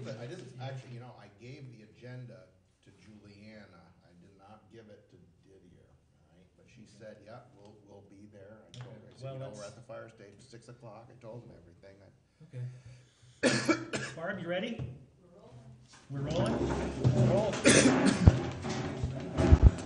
I didn't actually, I gave the agenda to Juliana. I did not give it to Didier, all right? But she said, yeah, we'll be there. I told her, I said, we're at the fire station, 6 o'clock. I told them everything. Okay. Barb, you ready? We're rolling? Roll.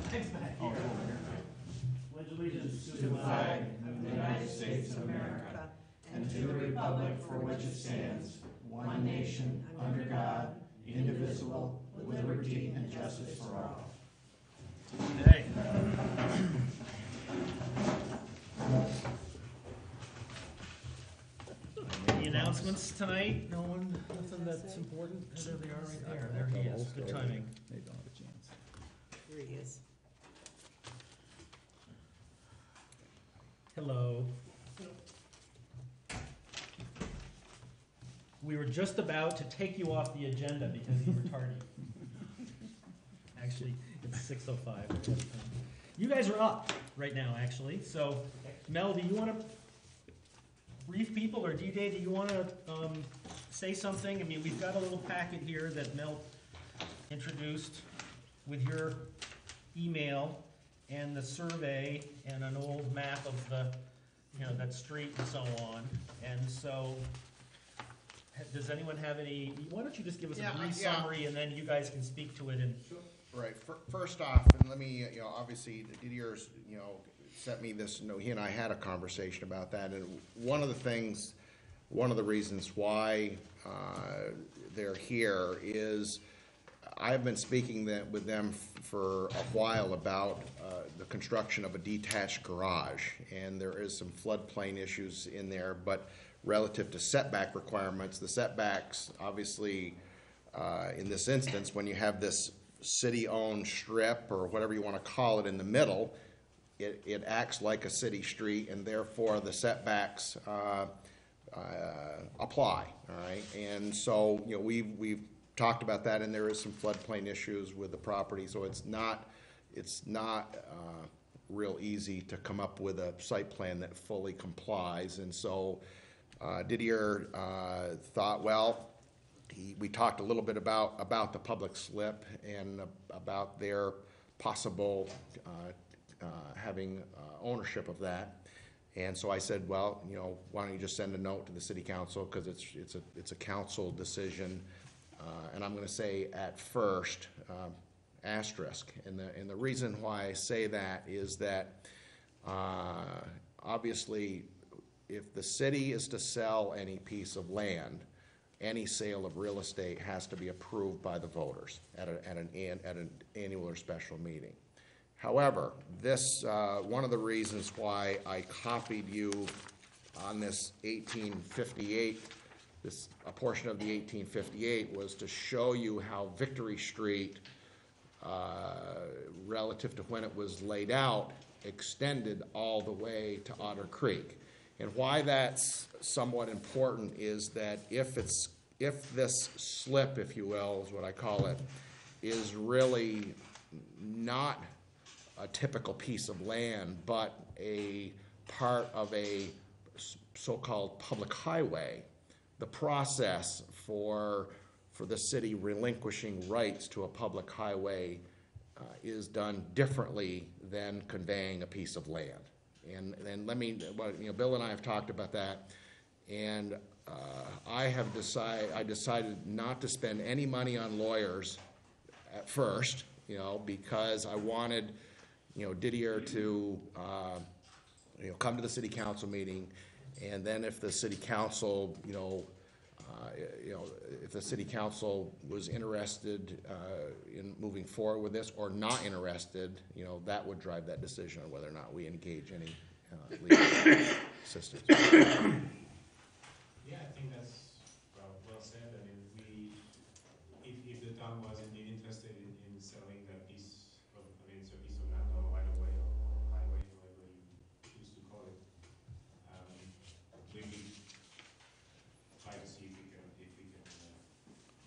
Thanks, Matt. Pledge allegiance to the flag of the United States of America and to the republic for which it stands, one nation, under God, indivisible, with liberty and justice for all. Hey. Any announcements tonight? No one? Nothing that's important? There they are right there. There he is. Good timing. They don't have a chance. Here he is. Hello. We were just about to take you off the agenda because you were tardy. Actually, it's 6:05. You guys are up right now, actually. So, Mel, do you want to brief people, or DJ, do you want to say something? I mean, we've got a little packet here that Mel introduced with your email and the survey and an old map of the, that street and so on. And so, does anyone have any? Why don't you just give us a brief summary, and then you guys can speak to it. And Right. First off, and let me, obviously, Didier's, sent me this. He and I had a conversation about that, and one of the reasons why they're here is I've been speaking with them for a while about the construction of a detached garage, and there is some floodplain issues in there, but relative to setback requirements, the setbacks, obviously, in this instance, when you have this city-owned strip or whatever you want to call it in the middle, it acts like a city street, and therefore the setbacks apply. All right, and so we've talked about that, and there is some floodplain issues with the property, so it's not real easy to come up with a site plan that fully complies, and so Didier thought, well, we talked a little bit about the public slip and about their possible having ownership of that. And so I said, well, why don't you just send a note to the city council, because it's a council decision, and I'm going to say at first asterisk. And the reason why I say that is that obviously, if the city is to sell any piece of land, any sale of real estate has to be approved by the voters at an annual or special meeting. However, this one of the reasons why I copied you on this 1858, a portion of the 1858, was to show you how Victory Street, relative to when it was laid out, extended all the way to Otter Creek. And why that's somewhat important is that if this slip, if you will, is what I call it, is really not a typical piece of land, but a part of a so-called public highway, the process for the city relinquishing rights to a public highway is done differently than conveying a piece of land. And let me, Bill and I have talked about that, and I decided not to spend any money on lawyers at first, because I wanted, Didier to, come to the city council meeting, and then if the city council, if the city council was interested in moving forward with this or not interested, that would drive that decision on whether or not we engage any legal assistance. Yeah, I think that's well said. I mean, if the town was indeed interested in selling that piece of, it's a piece of land or right of way or highway, whatever you choose to call it, we could try to see if we can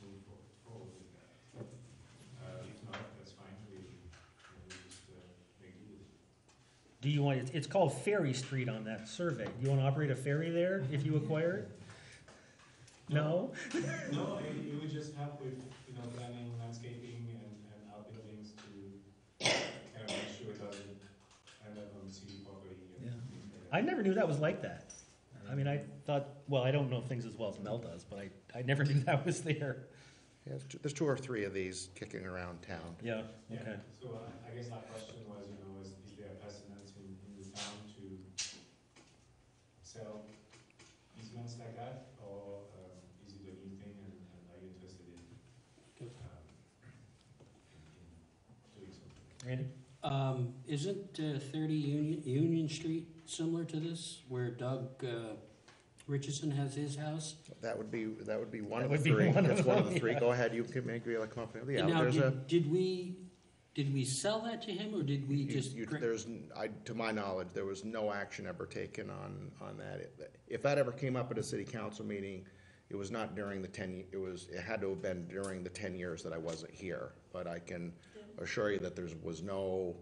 move forward with that. If not, that's fine. We just make do with it. do you want? It's called Ferry Street on that survey. Do you want to operate a ferry there if you acquire it? No? No, it would just help with, planning, landscaping and outbuildings to kind of make sure it doesn't end up on city property. Yeah. I never knew that was like that. I mean, I thought, well, I don't know things as well as Mel does, but I never knew that was there. Yeah, there's two or three of these kicking around town. Yeah, okay. So I guess my question was, is there a precedent in the town to sell easements like that, or is it a new thing, and are you interested in doing something? Randy? Isn't 30 Union Street similar to this, where Doug Richardson has his house? That would be one That of the would be three. one of That's one of them, the three. yeah. Go ahead, you can make your comment. Yeah, And now, there's a. did we sell that to him, or did we just? To my knowledge, there was no action ever taken on that. If that ever came up at a city council meeting, it was not during the it had to have been during the 10 years that I wasn't here. But I can assure you that there was no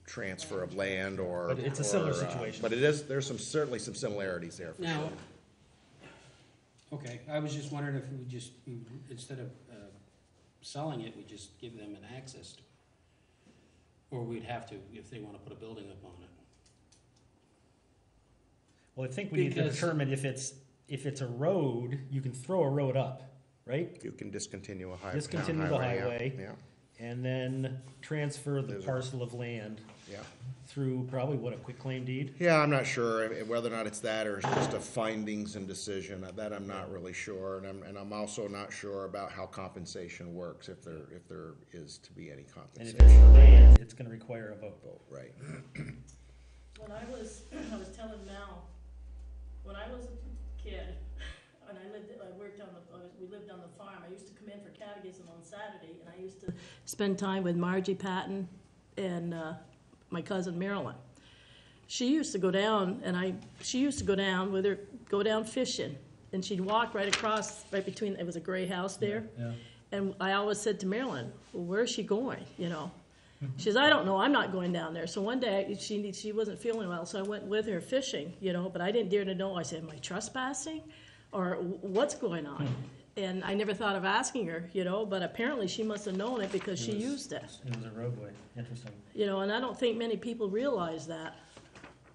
transfer of land or. But it's a similar situation. But there's certainly some similarities there for Now, sure. okay, I was just wondering if we instead of selling it, we just give them an access to it. Or we'd have to, if they want to put a building up on it. Well, I think we need to determine if it's a road, you can throw a road up, right? You can discontinue a highway. Discontinue the highway. Yeah, And then transfer the parcel of land yeah. through probably, what, a quitclaim deed? Yeah, I'm not sure whether or not it's that or it's just a findings and decision. That I'm not really sure, and I'm also not sure about how compensation works, if there is to be any And if compensation. it's for land, it's gonna require a vote. Right. When I was telling Mel, when I was a kid, and we lived on the farm, I used to come in for catechism on Saturday, and I used to spend time with Margie Patton and my cousin Marilyn. She used to go down, go down fishing, and she'd walk right across, right between, it was a gray house there. Yeah. And I always said to Marilyn, well, where's she going, She says, I don't know, I'm not going down there. So one day, she wasn't feeling well, so I went with her fishing, but I didn't dare to know. I said, am I trespassing? Or what's going on? And I never thought of asking her, but apparently she must have known it because she used it. It was a roadway, interesting. And I don't think many people realize that.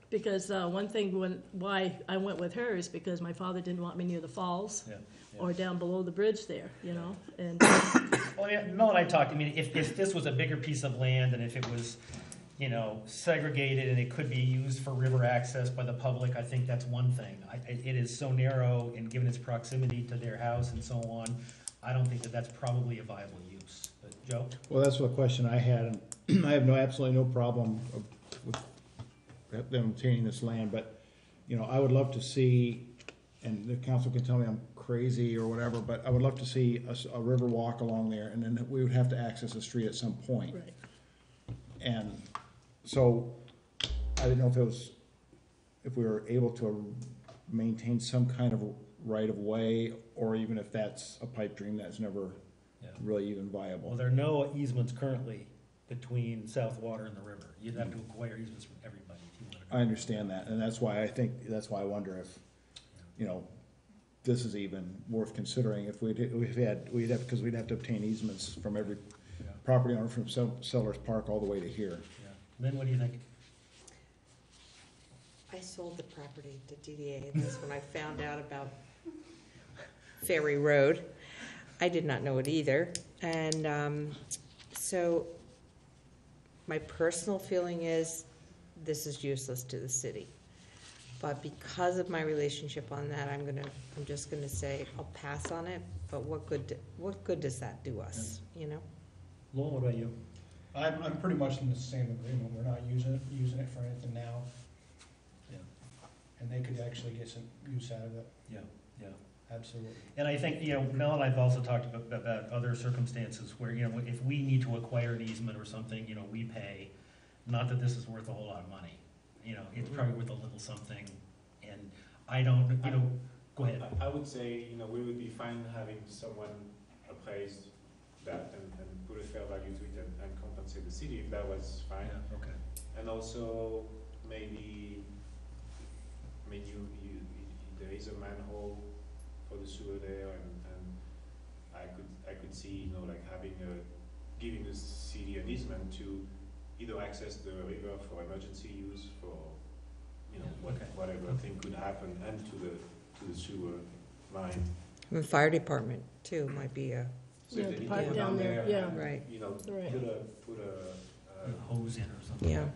Because one thing why I went with her is because my father didn't want me near the falls. Yeah. Or down below the bridge there, and Well, yeah, Mel and I talked, if this was a bigger piece of land and if it was, segregated and it could be used for river access by the public, I think that's one thing. It is so narrow and given its proximity to their house and so on, I don't think that's probably a viable use. But Joe? Well, that's what question I had, and I have absolutely no problem with them obtaining this land, but, I would love to see, and the council can tell me I'm crazy or whatever, but I would love to see a river walk along there, and then we would have to access the street at some point. right. And so, I didn't know if we were able to maintain some kind of right of way, or even if that's a pipe dream that's never Yeah. really even Well, viable. there are no easements currently between South Water and the river. You'd have to acquire easements from everybody if you wanted to. I understand that, and that's why I wonder if, this is even worth considering if because we'd have to obtain easements from every Yeah. property owner from Sellers Park all the way to here. Yeah. Lynn, what do you think? I sold the property to DDA, and that's when I found out about Ferry Road. I did not know it either, and so my personal feeling is this is useless to the city. But because of my relationship on that, I'm just gonna say I'll pass on it. But what good does that do us? Lowell, what about you? I'm pretty much in the same agreement. We're not using it for anything now, Yeah. and they could actually get some use out of it. Yeah, yeah. Absolutely. And I think, Mel and I have also talked about other circumstances where, if we need to acquire an easement or something, we pay. Not that this is worth a whole lot of money. It's probably worth a little something. And I don't, go ahead. I would say, we would be fine having someone appraise that and put a fair value to it and compensate the city if that was fine. Yeah, okay. And also, maybe, there is a manhole for the sewer there, and I could see, you know, like having giving the city an easement to either access the river for emergency use, for, you know, whatever thing could happen, and to the sewer line. The fire department too might be a, So if Yeah, they the need pipe to go down there, yeah. and, Right. you know, Right. put a Hose in or something. yeah.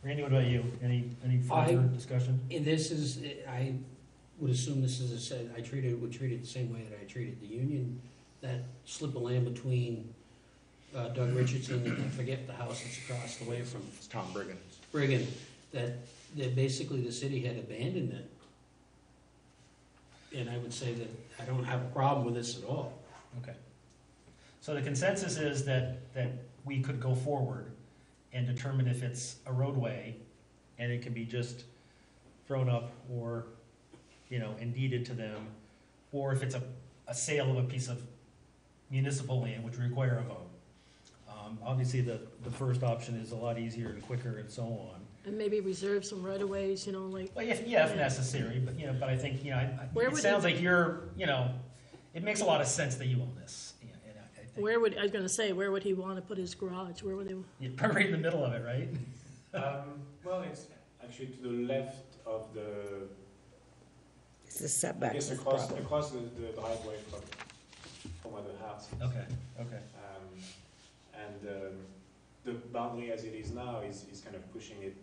Randy, what about you? Any further discussion? And this is, I would assume this is would treat it the same way that I treated the Union, that slip of land between Doug Richardson and I forget the house that's across the way from It's Tom Brigham. Brigham, that basically the city had abandoned it. And I would say that I don't have a problem with this at all. Okay. So the consensus is that we could go forward and determine if it's a roadway and it can be just thrown up or, you know, and deeded to them, or if it's a sale of a piece of municipal land, which would require a vote. Obviously, the first option is a lot easier and quicker and so on. And maybe reserve some right-of-ways, you know, like, Well, if necessary, but, you know, but I think, you know, Where it would sounds it- like you're, you know, it makes a lot of sense that you own this. You know, and I think I was gonna say, where would he wanna put his garage? Where would they, you're probably right in the middle of it, right? well, it's actually to the left of the, It's the I setbacks guess is the across problem. the driveway from where the house is. Okay. And the boundary as it is now is kind of pushing it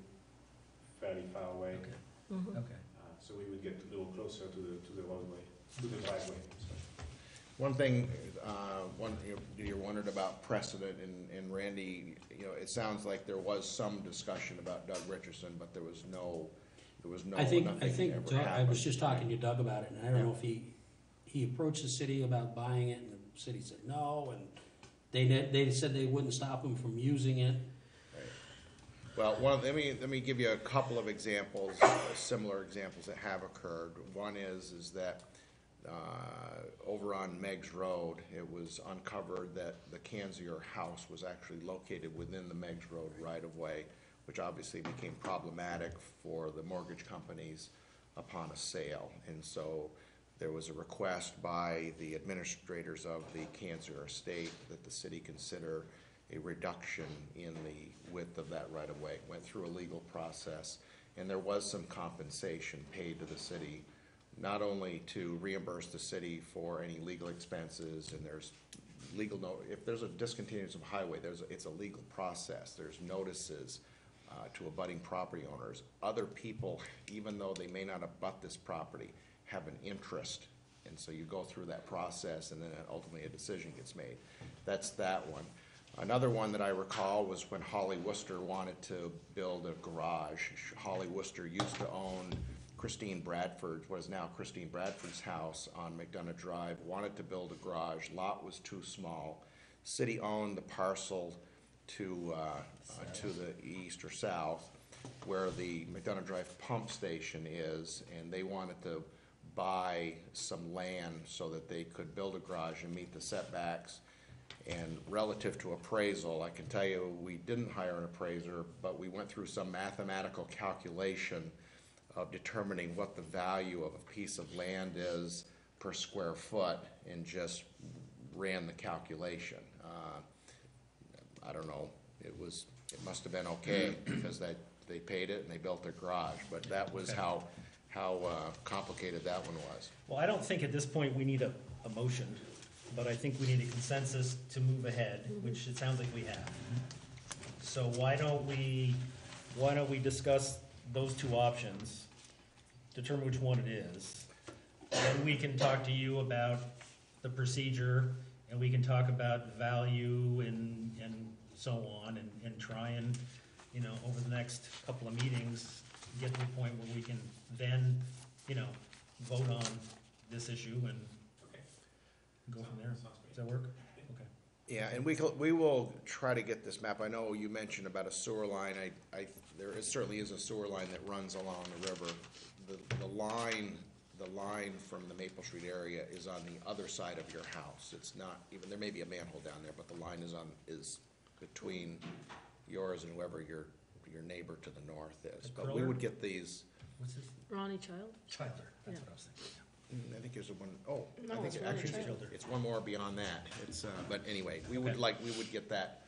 fairly far away. Okay. Mhm. Okay. So we would get a little closer to the roadway, to the driveway. One thing, you wondered about precedent, and Randy, you know, it sounds like there was some discussion about Doug Richardson, but there was I think nothing ever Doug, I happened. was just talking to Doug about it, and I don't know if he approached the city about buying it, and the city said no, and they said they wouldn't stop him from using it. Well, let me give you a couple of examples, similar examples that have occurred. One is that over on Meigs Road, it was uncovered that the Kanzier house was actually located within the Meigs Road right-of-way, which obviously became problematic for the mortgage companies upon a sale. And so there was a request by the administrators of the Kanzier estate that the city consider a reduction in the width of that right-of-way. Went through a legal process, and there was some compensation paid to the city, not only to reimburse the city for any legal expenses, and there's legal if there's a discontinuance of highway, it's a legal process. There's notices to abutting property owners. Other people, even though they may not abut this property, have an interest, and so you go through that process, and then ultimately a decision gets made. That's that one. Another one that I recall was when Holly Worcester wanted to build a garage. Holly Worcester used to own Christine Bradford, what is now Christine Bradford's house on McDonough Drive, wanted to build a garage. Lot was too small. City owned the parcel to the east or south where the McDonough Drive pump station is, and they wanted to buy some land so that they could build a garage and meet the setbacks. And relative to appraisal, I can tell you we didn't hire an appraiser, but we went through some mathematical calculation of determining what the value of a piece of land is per square foot, and just ran the calculation. I don't know, it must have been okay, because they paid it and they built their garage, but that was how complicated that one was. Well, I don't think at this point we need a motion, but I think we need a consensus to move ahead, which it sounds like we have. So why don't we discuss those two options, determine which one it is, and we can talk to you about the procedure, and we can talk about value and so on, and try and, you know, over the next couple of meetings, get to the point where we can then, you know, vote on this issue and go from there. Does that work? Okay. Yeah, and we will try to get this map. I know you mentioned about a sewer line. There certainly is a sewer line that runs along the river. The line from the Maple Street area is on the other side of your house. It's not even, there may be a manhole down there, but the line is between yours and whoever your neighbor to the north is. But we would get these. What's this? Ronnie Child? Tyler, that's Yeah. what I was thinking. I think there's one, oh, I No, think it's it one actually, in Childer. it's one more beyond that. It's, but anyway, we would get that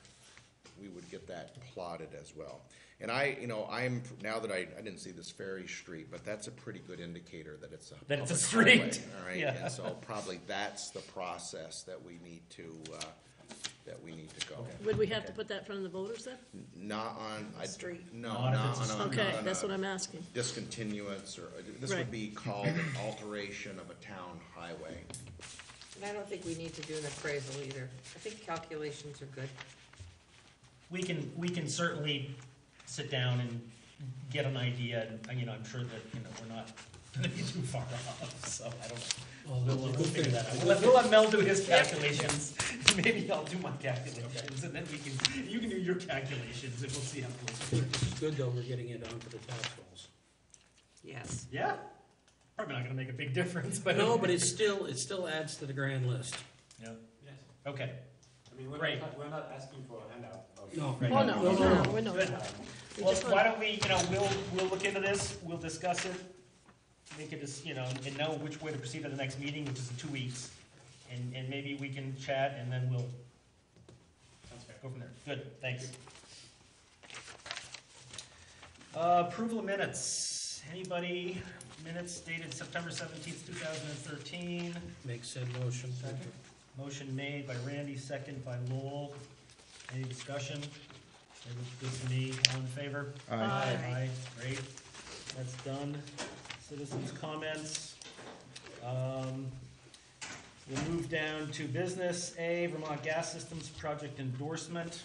plotted as well. And now that I didn't see this Ferry Street, but that's a pretty good indicator that it's a That it's a public highway, street. all right? Yeah. And so probably that's the process that we need to go. Would we have to put that in front of the voters then? Not on, Street. no, Not if not it's a on a. Okay, not on that's a what I'm asking. Discontinuance, or, this Right. would be called an alteration of a town highway. And I don't think we need to do an appraisal either. I think calculations are good. We can certainly sit down and get an idea, and, I'm sure that, we're not gonna be too far off, so I don't know. We'll figure that out. We'll let Mel do his calculations, maybe I'll do my calculations, and then you can do your calculations, and we'll see how I close. think this is good, though, we're getting it onto the tax rolls. Yes. Yeah, probably not gonna make a big difference, but. No, but it still adds to the grand list. Yeah, Yes. okay, I mean, Great. we're not asking for a handout. No. Right. Oh, no, we're not. Good. We Well, just why want, don't we, we'll look into this, we'll discuss it, make it, and know which way to proceed at the next meeting, which is in 2 weeks. And maybe we can chat, and then we'll go from there. Good, thanks. Approval of minutes. Anybody, minutes dated September 17th, 2013. Make said motion. Motion made by Randy, second by Lowell. Any discussion? It looks good to me. All in favor? Aye. Aye, great. That's done. Citizens' comments. We'll move down to business. A, Vermont Gas Systems Project endorsement.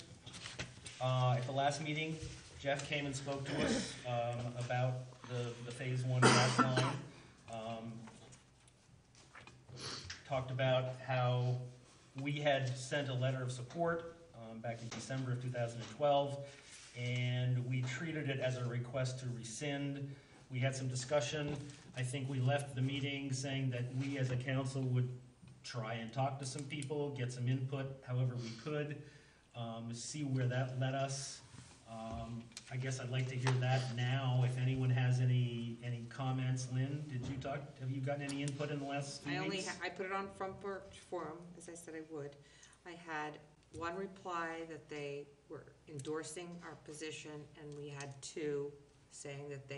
At the last meeting, Jeff came and spoke to us about the Phase 1 gas line. Talked about how we had sent a letter of support back in December of 2012, and we treated it as a request to rescind. We had some discussion. I think we left the meeting saying that we as a council would try and talk to some people, get some input however we could, see where that led us. I guess I'd like to hear that now, if anyone has any comments. Lynn, have you gotten any input in the last few weeks? I put it on Front Porch Forum, as I said I would. I had one reply that they were endorsing our position, and we had two saying that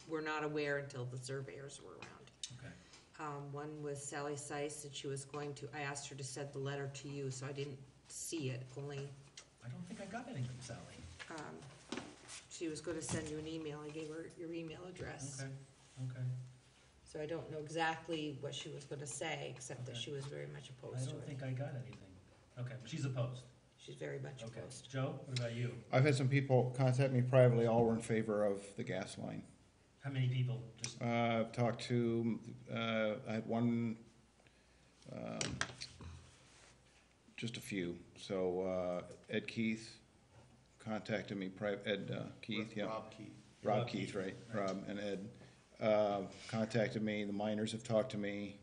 were not aware until the surveyors were around. Okay. One was Sally Seiss, and she was I asked her to send the letter to you, so I didn't see it, only, I don't think I got anything from Sally. she was gonna send you an email. I gave her your email address. Okay. So I don't know exactly what she was gonna say, except that Okay. she was very much I opposed to don't it. think I got anything. Okay, but she's opposed. She's very much Okay. opposed. Joe, what about you? I've had some people contact me privately, all were in favor of the gas line. How many people? Just, I've talked to, I had one, just a few. So, Ed Keith contacted me, Keith, yeah. Rob Keith. Rob Keith, right, Rob and Ed, contacted me, the miners have talked to me.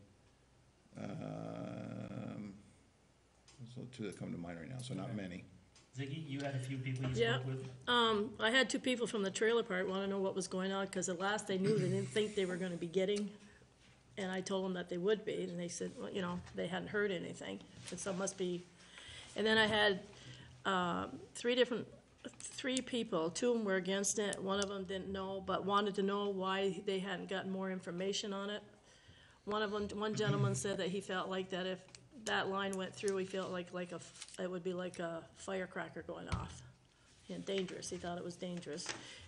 There's two that come to mind right now, so not Okay. many. Ziggy, you had a few people you Yeah. spoke with? I had two people from the trailer park want to know what was going on, because at last they knew they didn't think they were gonna be getting, and I told them that they would be, and they said, well, they hadn't heard anything, and so it must be. And then I had, three people, two of them were against it, one of them didn't know, but wanted to know why they hadn't gotten more information on it. One gentleman said that he felt like that if that line went through, he felt like it would be like a firecracker going off. And dangerous, he thought it was dangerous.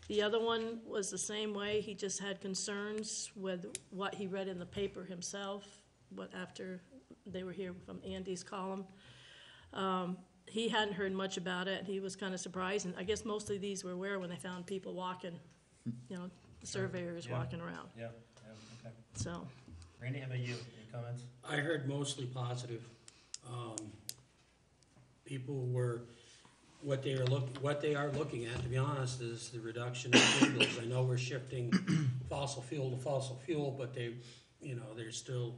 The other one was the same way, he just had concerns with what he read in the paper himself, after they were here from Andy's column. He hadn't heard much about it, he was kinda surprised, and I guess mostly these were when they found people walking, surveyors Yeah. walking around, Yeah, okay. so. Randy, how about you? Any comments? I heard mostly positive. People were, what they are looking at, to be honest, is the reduction of fuels. I know we're shifting fossil fuel to fossil fuel, but they're still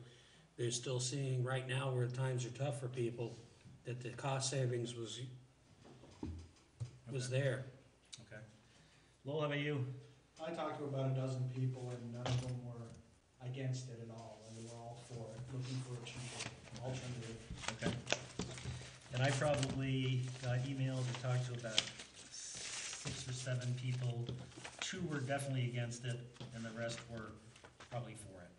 seeing right now where times are tough for people, that the cost savings was there. Okay. Lowell, how about you? I talked to about a dozen people, and none of them were against it at all, and they were all for it, looking for a cheaper alternative. Okay. And I probably got emailed or talked to about 6 or 7 people. 2 were definitely against it, and the rest were probably for it.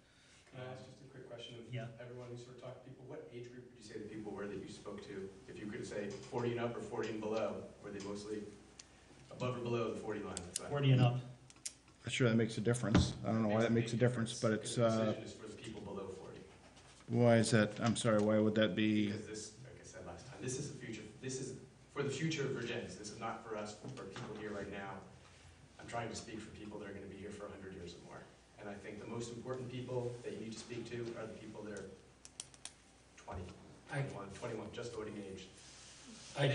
Can I ask just a quick question of Yeah. everyone who sort of talked to people? What age group would you say the people were that you spoke to? If you could say 40 and up or 40 and below, were they mostly above or below the 40 line? 40 and up. Sure, that makes a difference. I don't know why that makes a difference, but it's, Because the decision is for the people below 40. why is that? I'm sorry, why would that be? Because this, like I said last time, this is the future. This is for the future of Vergennes. This is not for us, for people here right now. I'm trying to speak for people that are going to be here for 100 years or more. And I think the most important people that you need to speak to are the people that are 20, 21, just voting age. I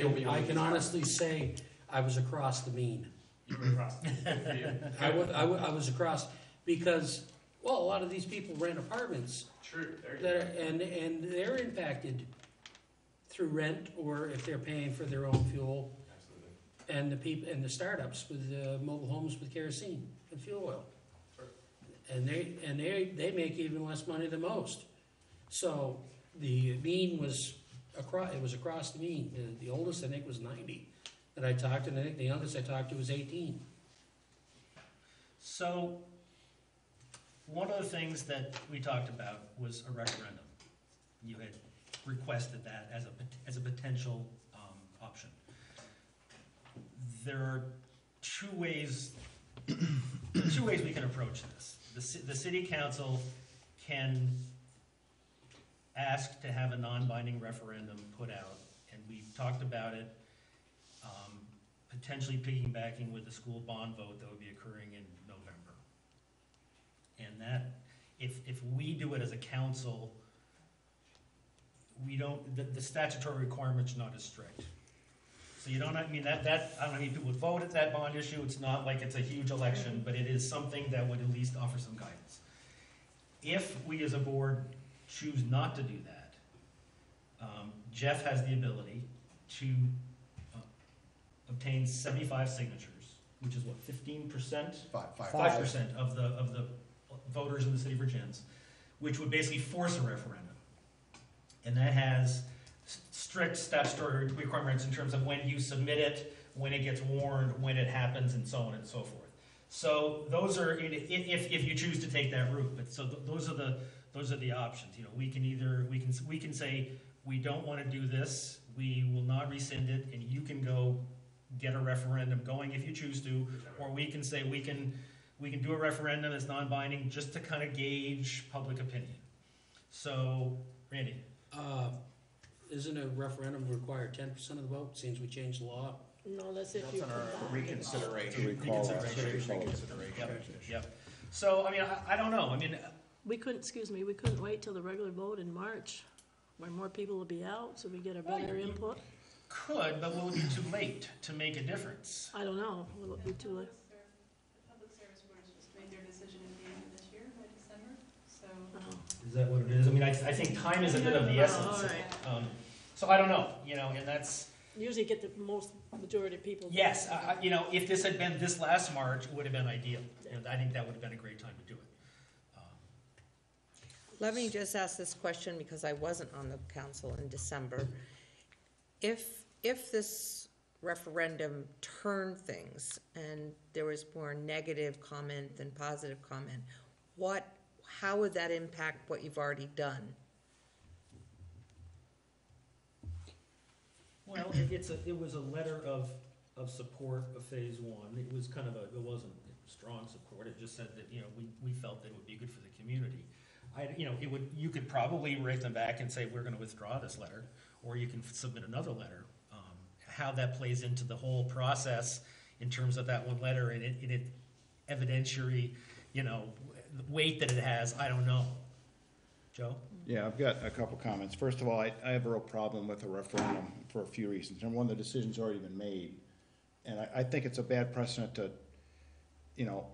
can honestly say I was across the mean. You were across. I was across, because, well, a lot of these people rent apartments True. There you that go. are, and they're impacted through rent, or if they're paying for their own fuel, Absolutely. and the people, and the startups with mobile homes with kerosene and fuel oil. Sure. And they make even less money than most. So the mean was across the mean. The oldest, I think, was 90 that I talked to, and I think the youngest I talked to was 18. So, one of the things that we talked about was a referendum. You had requested that as a potential option. There are two ways we can approach this. The city council can ask to have a non-binding referendum put out, and we've talked about it, potentially piggybacking with the school bond vote that would be occurring in November. And that, if we do it as a council, we don't, the statutory requirement's not as strict. So you don't, I don't know how many people would vote at that bond issue, it's not like it's a huge election, but it is something that would at least offer some guidance. If we as a board choose not to do that, Jeff has the ability to obtain 75 signatures, which is what, 15%? 5% of the voters in the city of Vergennes, which would basically force a referendum. And that has strict statutory requirements in terms of when you submit it, when it gets warned, when it happens, and so on and so forth. So those are, if you choose to take that route, but so those are the options. You know, we can say, we don't want to do this, we will not rescind it, and you can go get a referendum going if you choose to, or we can say we can do a referendum that's non-binding just to kind of gauge public opinion. So, Randy. Isn't a referendum require 10% of the vote, since we changed the law? No, that's if you That's on our combine. reconsideration. Reconsideration. Yep. So, I mean, I don't know, I mean, We couldn't wait till the regular vote in March, where more people will be out, so we get a better input. could, but will it be too late to make a difference? I don't know, will it be too late? The public service boards just made their decision at the end of this year, by December, so. Is that what it is? I mean, I think time is a bit of the essence. All right. So I don't know, you know, and that's, Usually get the majority of people. yes, you know, if this had been this last March, it would have been ideal. You know, I think that would have been a great time to do it. Let me just ask this question, because I wasn't on the council in December. If this referendum turned things and there was more negative comment than positive comment, how would that impact what you've already done? Well, it was a letter of support of phase one. It was kind of it wasn't strong support. It just said that, you know, we felt that it would be good for the community. You could probably write them back and say, we're gonna withdraw this letter, or you can submit another letter. How that plays into the whole process in terms of that one letter and it evidentiary, you know, weight that it has, I don't know. Joe? Yeah, I've got a couple comments. First of all, I have a real problem with a referendum for a few reasons. Number one, the decision's already been made. And I think it's a bad precedent to, you know,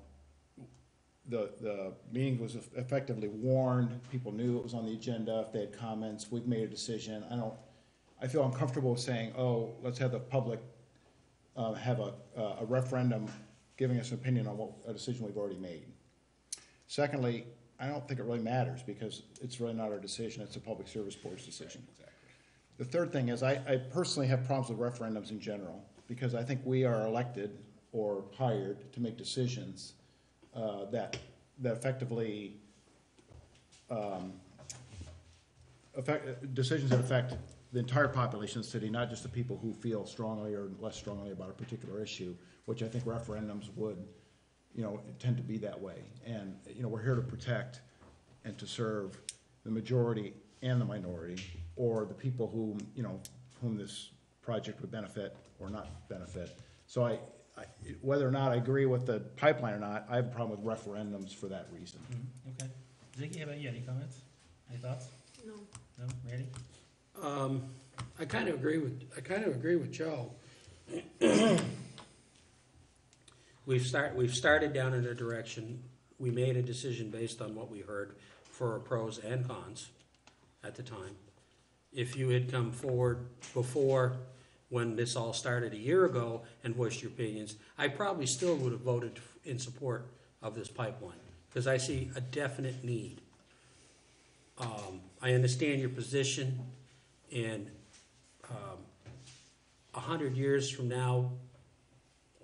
the meeting was effectively warned, people knew it was on the agenda, if they had comments, we've made a decision. I feel uncomfortable saying, oh, let's have the public have a referendum giving us an opinion on a decision we've already made. Secondly, I don't think it really matters, because it's really not our decision, it's the Public Service Board's decision. Exactly. The third thing is, I personally have problems with referendums in general, because I think we are elected or hired to make decisions that effectively decisions that affect the entire population of the city, not just the people who feel strongly or less strongly about a particular issue, which I think referendums would, tend to be that way. And, we're here to protect and to serve the majority and the minority, or the people whom this project would benefit or not benefit. So whether or not I agree with the pipeline or not, I have a problem with referendums for that reason. Okay. Ziggy, how about you? Any comments? Any thoughts? No. No? Randy? I kind of agree with Joe. We've started down in a direction. We made a decision based on what we heard for pros and cons at the time. If you had come forward before, when this all started a year ago, and voiced your opinions, I probably still would have voted in support of this pipeline, because I see a definite need. I understand your position, and 100 years from now,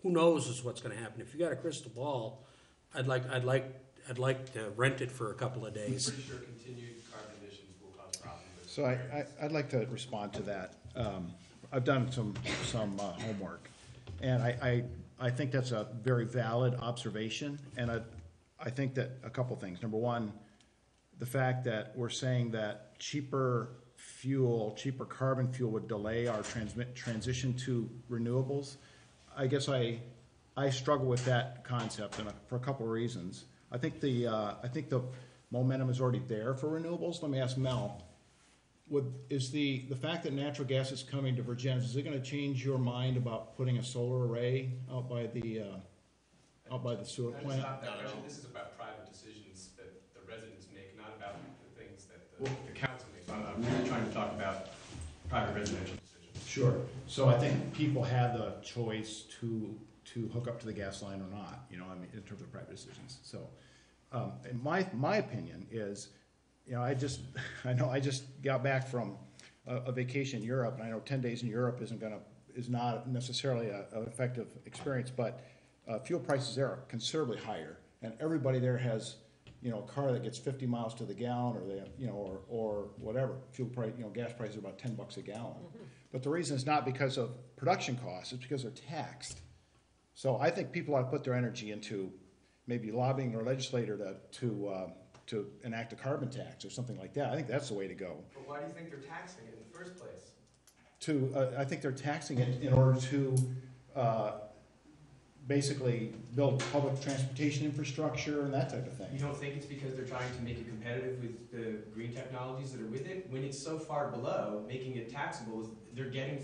who knows is what's going to happen. If you got a crystal ball, I'd like to rent it for a couple of days. I'm pretty sure continued carbon emissions will cause problems. So I'd like to respond to that. I've done some homework, and I think that's a very valid observation, and I think that a couple things. Number one, the fact that we're saying that cheaper carbon fuel would delay our transition to renewables. I guess I struggle with that concept, and for a couple of reasons. I think the momentum is already there for renewables. Let me ask Mel. Is the fact that natural gas is coming to Vergennes, is it going to change your mind about putting a solar array out by the sewer plant? Stop that question. This is about private decisions that the residents make, not about the things that the council makes. I'm really trying to talk about private residential decisions. Sure. So I think people have the choice to hook up to the gas line or not, in terms of private decisions. So my opinion is, I just got back from a vacation in Europe, and I know 10 days in Europe is not necessarily an effective experience, but fuel prices there are considerably higher, and everybody there has, a car that gets 50 miles to the gallon, or they have, or whatever. Fuel price, gas prices are about $10 a gallon. Mm-hmm. But the reason is not because of production costs; it's because they're taxed. So I think people ought to put their energy into maybe lobbying their legislator to enact a carbon tax or something like that. I think that's the way to go. But why do you think they're taxing it in the first place? I think they're taxing it in order to basically build public transportation infrastructure and that type of thing. You don't think it's because they're trying to make it competitive with the green technologies that are with it? When it's so far below, making it taxable, they're getting,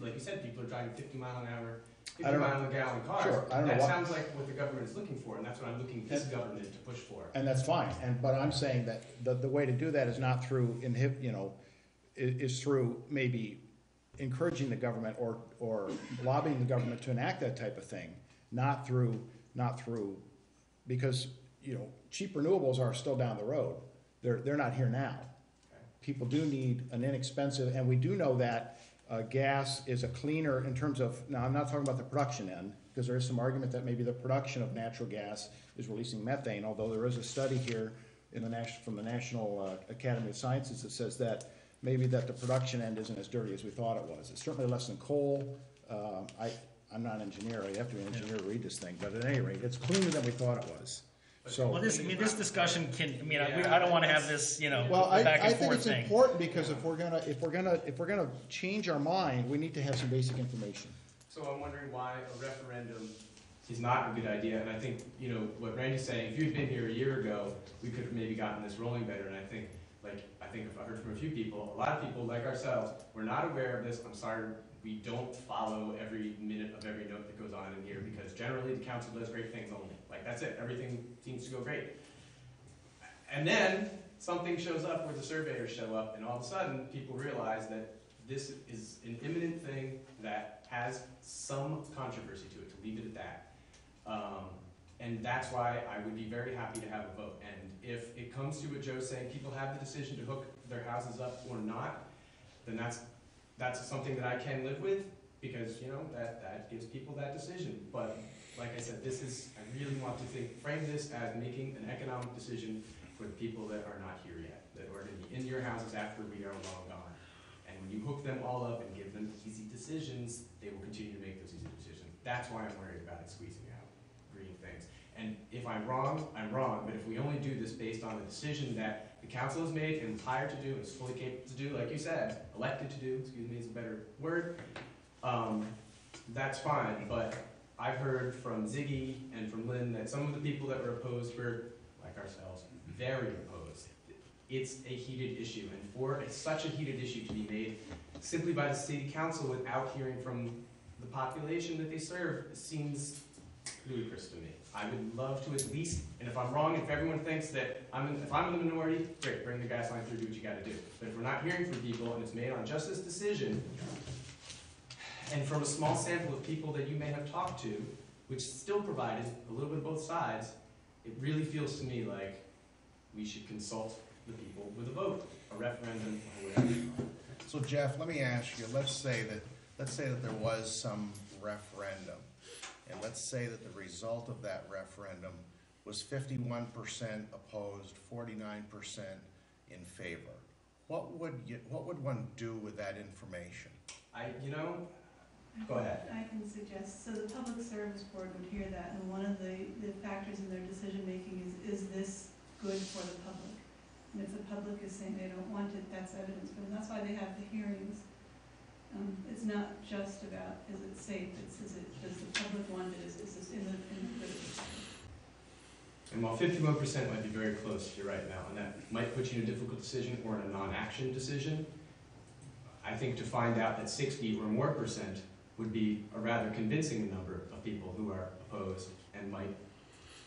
like you said, people are driving 50 mile an hour, 50 mile a gallon cars. Sure, that sounds like what the government is looking for, and that's what I'm looking this government to push for. And that's fine. But I'm saying that the way to do that is not through is through maybe encouraging the government or lobbying the government to enact that type of thing, not through because cheap renewables are still down the road. They're not here now. Okay. People do need an inexpensive, and we do know that gas is a cleaner in terms of, now I'm not talking about the production end, because there is some argument that maybe the production of natural gas is releasing methane, although there is a study here from the National Academy of Sciences that says that maybe that the production end isn't as dirty as we thought it was. It's certainly less than coal. I'm not an engineer, you have to be an engineer to read this thing, but at any rate, it's cleaner than we thought it was. So, Well, this discussion I don't want to have this, well, back I and think forth it's thing. important, because if we're gonna change our mind, we need to have some basic information. So I'm wondering why a referendum is not a good idea, and I think, what Randy's saying, if you'd been here a year ago, we could have maybe gotten this rolling better, and I think if I heard from a few people, a lot of people like ourselves, we're not aware of this. I'm sorry, we don't follow every minute of every note that goes on in here, because generally the council does great things only. That's it, everything seems to go great. And then something shows up where the surveyors show up, and all of a sudden people realize that this is an imminent thing that has some controversy to it, to leave it at that. And that's why I would be very happy to have a vote. And if it comes to what Joe's saying, people have the decision to hook their houses up or not, then that's something that I can live with, because, you know, that gives people that decision. But like I said, I really want to frame this as making an economic decision for the people that are not here yet, that are gonna be in your houses after we are long gone. And when you hook them all up and give them easy decisions, they will continue to make those easy decisions. That's why I'm worried about it squeezing out green things. And if I'm wrong, I'm wrong, but if we only do this based on the decision that the council has made and is hired to do, and is fully capable to do, like you said, elected to do, excuse me, is a better word, that's fine. But I've heard from Ziggy and from Lynn that some of the people that were opposed were, like ourselves, very opposed. It's a heated issue, and for such a heated issue to be made simply by the city council without hearing from the population that they serve seems ludicrous to me. I would love to at least, and if I'm wrong, if everyone thinks that if I'm in the minority, great, bring the gas line through, do what you gotta do. But if we're not hearing from people and it's made on just this decision, and from a small sample of people that you may have talked to, which still provided a little bit of both sides, it really feels to me like we should consult the people with a vote, a referendum, or whatever. So Jeff, let me ask you, let's say that there was some referendum, and let's say that the result of that referendum was 51% opposed, 49% in favor. What would one do with that information? Go ahead. I can suggest, so the Public Service Board would hear that, and one of the factors in their decision-making is this good for the public? And if the public is saying they don't want it, that's evidence for them. That's why they have the hearings. It's not just about, is it safe, does the public want it, is this in the good of the public? And while 51% might be very close, you're right now, and that might put you in a difficult decision or in a non-action decision, I think to find out that 60 or more percent would be a rather convincing number of people who are opposed and might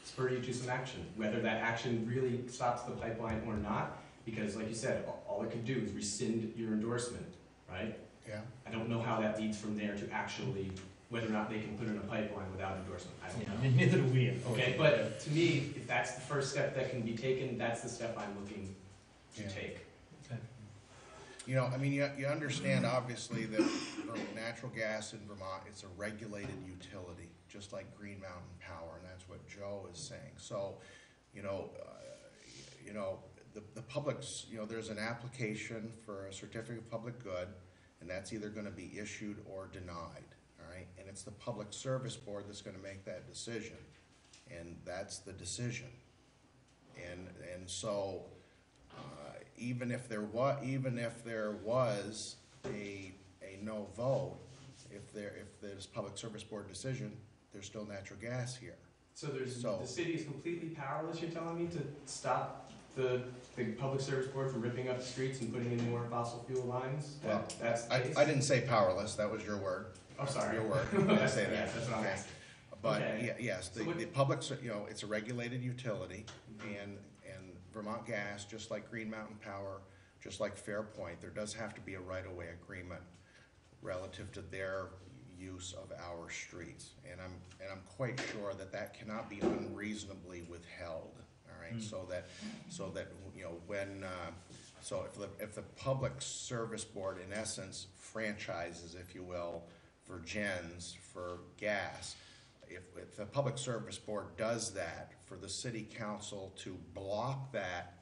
spur you to some action. Whether that action really stops the pipeline or not, because like you said, all it could do is rescind your endorsement, right? Yeah. I don't know how that leads from there to actually whether or not they can put in a pipeline without endorsement. I don't know. Neither do we, Okay, but to me, if that's the first step that can be taken, that's the step I'm looking to take. You know, I mean, you understand obviously that natural gas in Vermont, it's a regulated utility, just like Green Mountain Power, and that's what Joe is saying. So, the public's, there's an application for a certificate of public good, and that's either going to be issued or denied, all right? And it's the Public Service Board that's going to make that decision, and that's the decision. And so, even if there was a no vote, if there's Public Service Board decision, there's still natural gas here. So the city is completely powerless, you're telling me, to stop the Public Service Board from ripping up the streets and putting in more fossil fuel lines? Well, That's the case? I didn't say powerless, that was your word. I'm sorry. Your word, I didn't say that. Yes, that's what I'm Okay. asking. But, Okay. yes, the public, it's a regulated utility, and Vermont Gas, just like Green Mountain Power, just like Fairpoint, there does have to be a right-of-way agreement relative to their use of our streets. And I'm quite sure that cannot be unreasonably withheld, all right? So that, if the Public Service Board, in essence, franchises, if you will, Vergennes for gas, if the Public Service Board does that, for the city council to block that,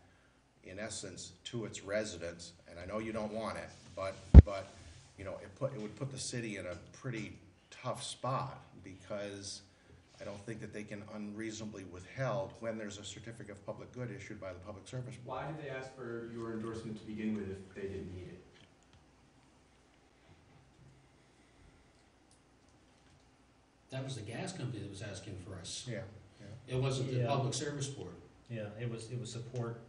in essence, to its residents, and I know you don't want it, but it would put the city in a pretty tough spot, because I don't think that they can unreasonably withheld when there's a certificate of public good issued by the Public Service Board. Why did they ask for your endorsement to begin with if they didn't need it? That was the gas company that was asking for us. Yeah. It wasn't the Yeah. Public Service Board. Yeah, it was support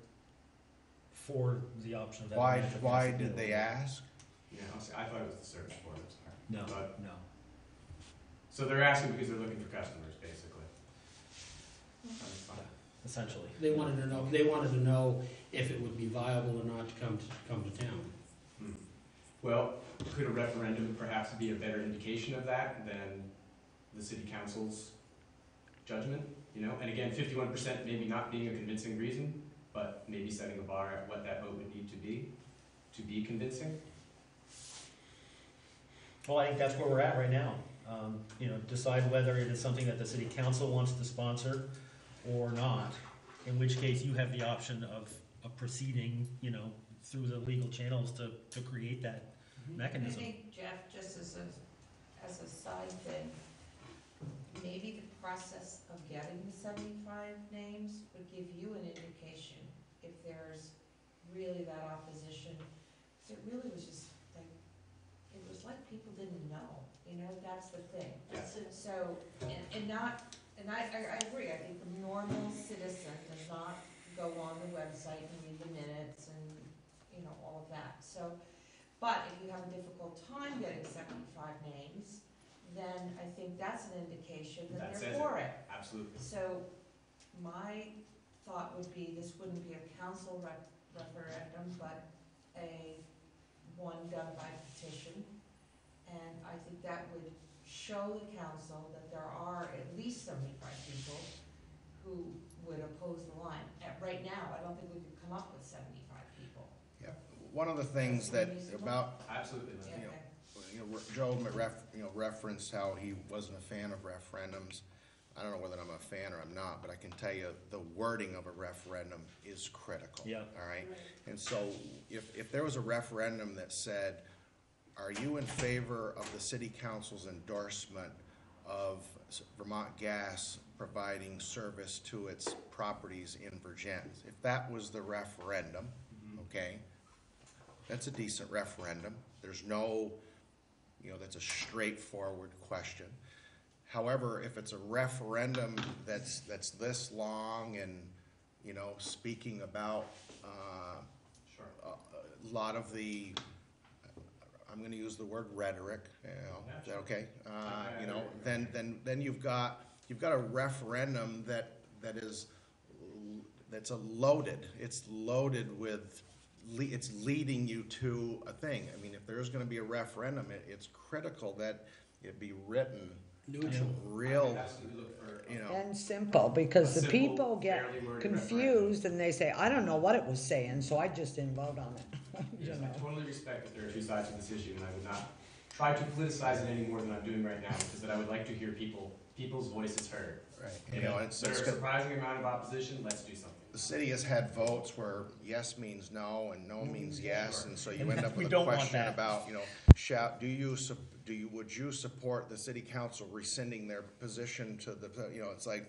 for the option of that. Why natural gas did they bill. ask? Yeah, I thought it was the service board, I'm sorry. No, But- no. So they're asking because they're looking for customers, basically. That's fine. Essentially. They wanted to know if it would be viable or not to come to town. Well, could a referendum perhaps be a better indication of that than the city council's judgment, you know? And again, 51% maybe not being a convincing reason, but maybe setting a bar at what that vote would need to be convincing. Well, I think that's where we're at right now. Decide whether it is something that the city council wants to sponsor or not, in which case you have the option of proceeding, through the legal channels to create that I mechanism. think, Jeff, just as a side thing, maybe the process of getting the 75 names would give you an indication if there's really that opposition. So it really was just like, it was like people didn't know, that's the thing. That's it. So, and I agree, I think the normal citizen does not go on the website and read the minutes and, all of that. So, but if you have a difficult time getting 75 names, then I think that's an indication that they're for it. Absolutely. So my thought would be this wouldn't be a council referendum, but one done by petition. And I think that would show the council that there are at least 75 people who would oppose the line. Right now, I don't think we could come up with 75 people. Yeah, one of the things that about, Absolutely. Joe referenced how he wasn't a fan of referendums. I don't know whether I'm a fan or I'm not, but I can tell you the wording of a referendum is critical. Yeah. All right? And so if there was a referendum that said, are you in favor of the city council's endorsement of Vermont Gas providing service to its properties in Vergennes? If that was the referendum, okay, that's a decent referendum. There's no, that's a straightforward question. However, if it's a referendum that's this long and, speaking about a lot of the, I'm going to use the word rhetoric, is that okay? Then you've got a referendum that's loaded. It's loaded with, it's leading you to a thing. I mean, if there's going to be a referendum, it's critical that it be written Neutral. real, And simple, because A the simple, people get fairly worded confused and they say, I don't know what it was saying, so I just didn't vote on it. Yes, I totally respect that there are two sides to this issue, and I would not try to politicize it any more than I'm doing right now, because that I would like to hear people's voices heard. right? There's a surprising amount of opposition, let's do something. The city has had votes where yes means no and no means yes, and so you And end up we with a don't want question that. about, would you support the city council rescinding their position to the, it's like,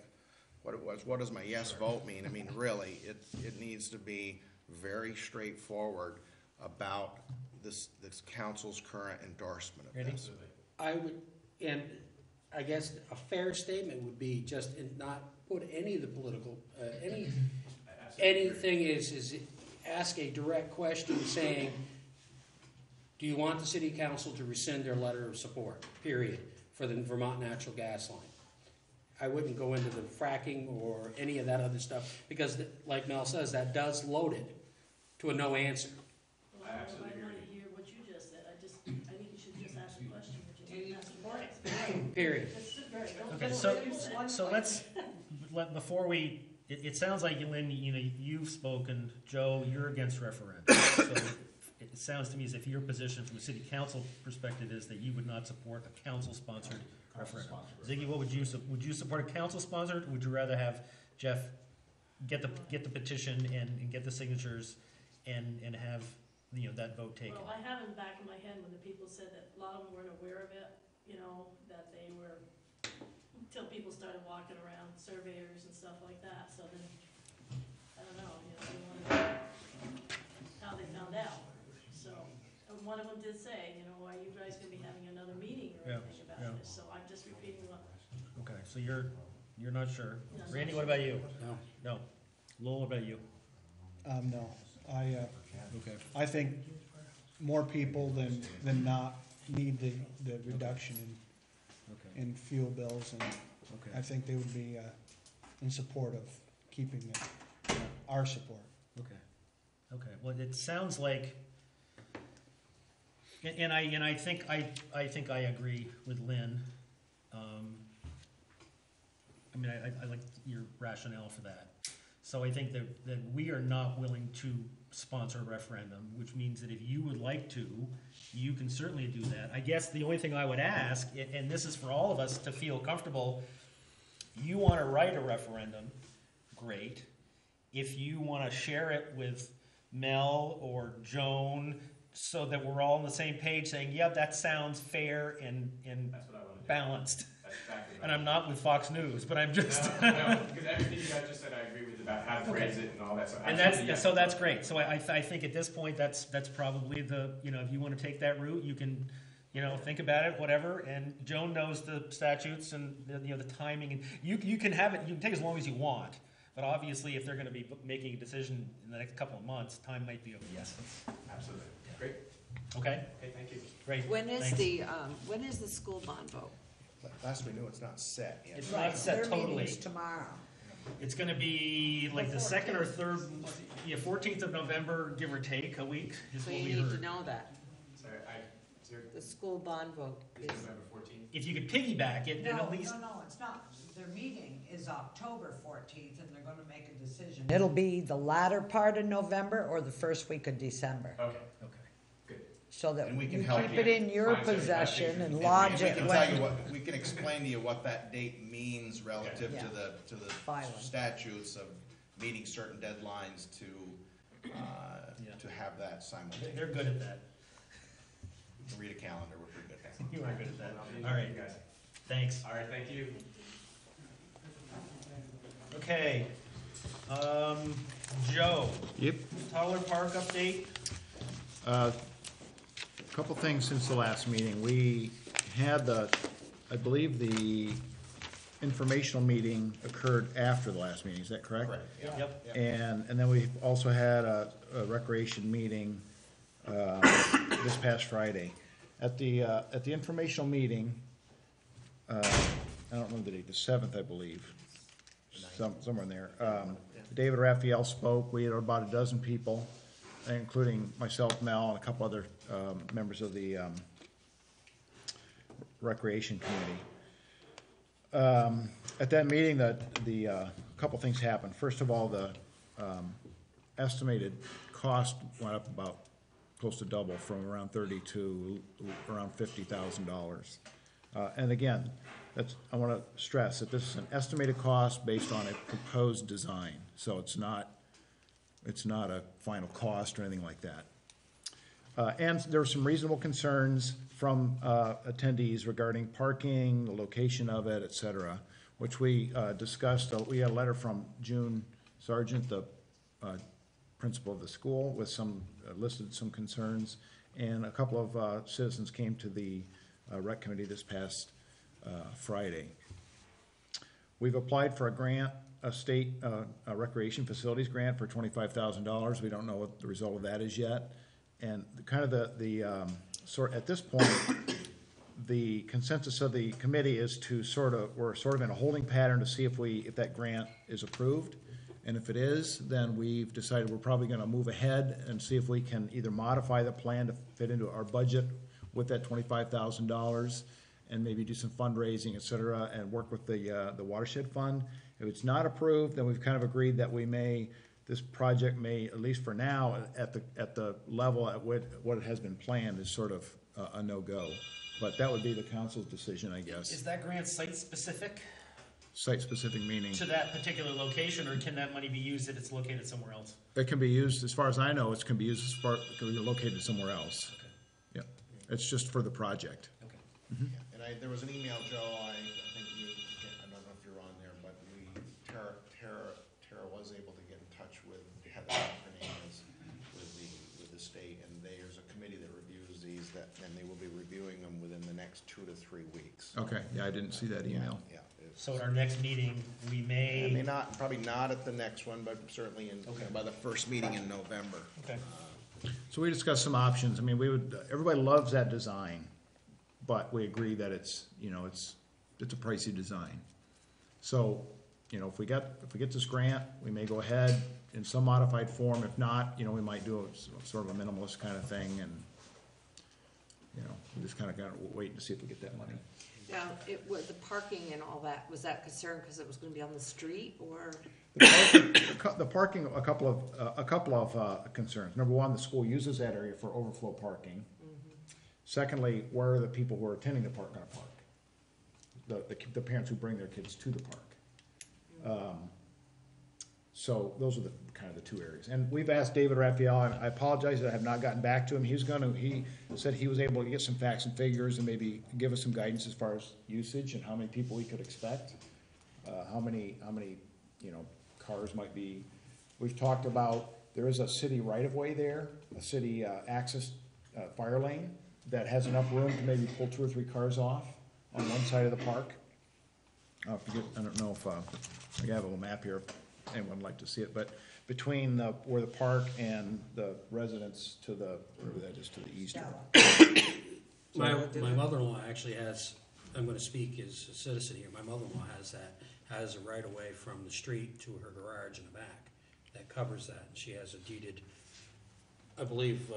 what does my yes vote mean? I mean, really, it needs to be very straightforward about this council's current endorsement of Ready? this. I would, and I guess a fair statement would be just not put any of the political, anything is ask a direct question saying, do you want the city council to rescind their letter of support, period, for the Vermont natural gas line? I wouldn't go into the fracking or any of that other stuff, because like Mel says, that does load it to a no answer. Well, I absolutely I want agree. to hear what you just said. I think you should just ask a question. Do you support it? Period. Okay, so before it sounds like, Lynn, you've spoken. Joe, you're against referendum. So it sounds to me as if your position from a city council perspective is that you would not support a council-sponsored referendum. Ziggy, what would you support a council-sponsored? Would you rather have Jeff get the petition and get the signatures and have that vote taken? Well, I have in the back of my head when the people said that a lot of them weren't aware of it, that they were, until people started walking around, surveyors and stuff like that, so then, I don't know, they wanted how they found out. So, one of them did say, are you guys gonna be having another meeting or anything about this? So I'm just repeating what. Okay, so you're not sure. No, I'm Randy, not what about you? No. No. Lowell, what about you? No, I Okay. I think more people than not need the reduction Okay. in fuel bills, and Okay. I think they would be in support of keeping our support. Okay. Okay. Well, it sounds like, and I think I agree with Lynn. I mean, I like your rationale for that. So I think that we are not willing to sponsor a referendum, which means that if you would like to, you can certainly do that. I guess the only thing I would ask, and this is for all of us to feel comfortable, you want to write a referendum, great. If you want to share it with Mel or Joan so that we're all on the same page saying, yeah, that sounds fair and That's what I want to do. balanced. That's exactly what And I'm not with Fox News, but I'm just. No, because everything you guys just said, I agree with about how to phrase it and all that. So And absolutely, that's, yeah. so that's great. So I think at this point, that's probably the, if you want to take that route, you can, think about it, whatever. And Joan knows the statutes and, the timing. And you can have it, you can take as long as you want. But obviously, if they're going to be making a decision in the next couple of months, time might be of the essence. Absolutely. Great. Okay, Okay, thank you. great. When is Thanks. when is the school bond vote? Last we knew, it's not set yet. It's Right, not set their totally. meeting's tomorrow. It's gonna be like the second or third, 14th of November, give or take, a week, is So what you we need to heard. know that. Sorry, is there, The school bond vote is is, November 14th? If you could piggyback it, then No, at least, no, it's not. Their meeting is October 14th, and they're gonna make a decision. It'll be the latter part of November or the first week of December, Okay. so that And we you can help keep you it in your find some possession clarification. and And lodge we it can tell you when. what, we can explain to you what that date means relative Yeah. to the Filing. statutes of meeting certain deadlines to Yeah. to have that simultaneous. they're good at that. You can read a calendar, we're pretty good at that. You are good at that. I'll be in All touch right, with you guys. thanks. All right, thank you. Okay. Joe, Yep. Toller Park update? Couple things since the last meeting. We had I believe the informational meeting occurred after the last meeting, is that correct? Correct, yeah. Yep. Yeah. And then we also had a recreation meeting this past Friday. At the informational meeting, I don't remember the date, the 7th, I believe, somewhere in there. David Raphael spoke. We had about a dozen people, including myself, Mel, and a couple other members of the recreation committee. At that meeting, the couple things happened. First of all, the estimated cost went up about close to double, from around $30,000 to around $50,000. And again, I want to stress that this is an estimated cost based on a proposed design, so it's not a final cost or anything like that. And there were some reasonable concerns from attendees regarding parking, the location of it, et cetera, which we discussed. We had a letter from June Sargent, the principal of the school, with listed some concerns, and a couple of citizens came to the rec committee this past Friday. We've applied for a grant, a state recreation facilities grant for $25,000. We don't know what the result of that is yet. And at this point, the consensus of the committee is we're sort of in a holding pattern to see if that grant is approved. And if it is, then we've decided we're probably gonna move ahead and see if we can either modify the plan to fit into our budget with that $25,000 and maybe do some fundraising, et cetera, and work with the watershed fund. If it's not approved, then we've kind of agreed that this project may, at least for now, at the level at what it has been planned, is sort of a no-go. But that would be the council's decision, I guess. Is that grant site-specific Site-specific meaning. to that particular location, or can that money be used if it's located somewhere else? It can be used, as far as I know, it can be located somewhere else. Okay. Yeah, it's just for the project. Okay. And there was an email, Joe, I think I don't know if you're on there, but Tara was able to get in touch with Heather Vergennes with the state, and there's a committee that reviews these, and they will be reviewing them within the next 2 to 3 weeks. Okay, yeah, I didn't see that email. Yeah. So at our next meeting, we may. Probably not at the next one, but certainly by the first meeting in November. Okay. So we discussed some options. I mean, everybody loves that design, but we agree that it's a pricey design. So, if we get this grant, we may go ahead in some modified form. If not, we might do sort of a minimalist kind of thing, and we just kind of got to wait to see if we get that money. Now, it was the parking and all that, was that concerned because it was gonna be on the street, or? The parking, a couple of concerns. Number one, the school uses that area for overflow parking. Secondly, where are the people who are attending the park gonna park? The parents who bring their kids to the park. So those are the kind of the two areas. And we've asked David Raphael, and I apologize that I have not gotten back to him. He said he was able to get some facts and figures and maybe give us some guidance as far as usage and how many people we could expect. How many, cars might be. We've talked about, there is a city right-of-way there, a city access fire lane that has enough room to maybe pull 2 or 3 cars off on one side of the park. I don't know if, I have a little map here, if anyone would like to see it, but between where the park and the residence to the, wherever that is, to the east. My mother-in-law actually has, I'm gonna speak as a citizen here, my mother-in-law has a right-of-way from the street to her garage in the back that covers that, and she has a deeded, I believe,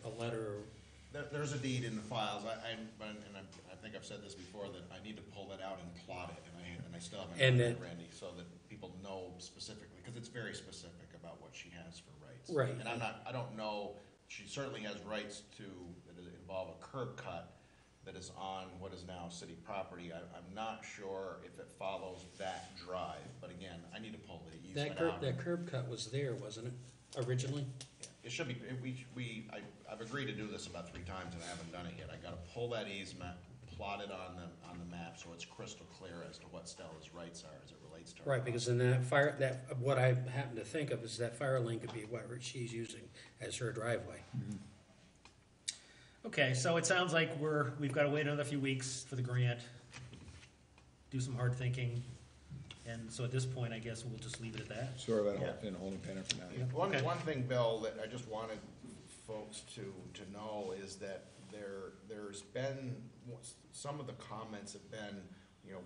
a letter. There's a deed in the files, I think I've said this before, that I need to pull that out and plot it, and I still haven't done that, Randy, so that people know specifically, because it's very specific about what she has for rights. Right. And I don't know, she certainly has rights that involve a curb cut that is on what is now city property. I'm not sure if it follows that drive, but again, I need to pull the easement out. That curb cut was there, wasn't it, originally? It should be, I've agreed to do this about 3 times and I haven't done it yet. I gotta pull that easement, plot it on the map so it's crystal clear as to what Stella's rights are as it relates to her. Right, because in what I happen to think of is that fire lane could be what she's using as her driveway. Okay, so it sounds like we've got to wait another few weeks for the grant, do some hard thinking, and so at this point, I guess we'll just leave it at that. Sort of in a holding pattern for now. Yeah. One thing, Bill, that I just wanted folks to know is that there's been, some of the comments have been,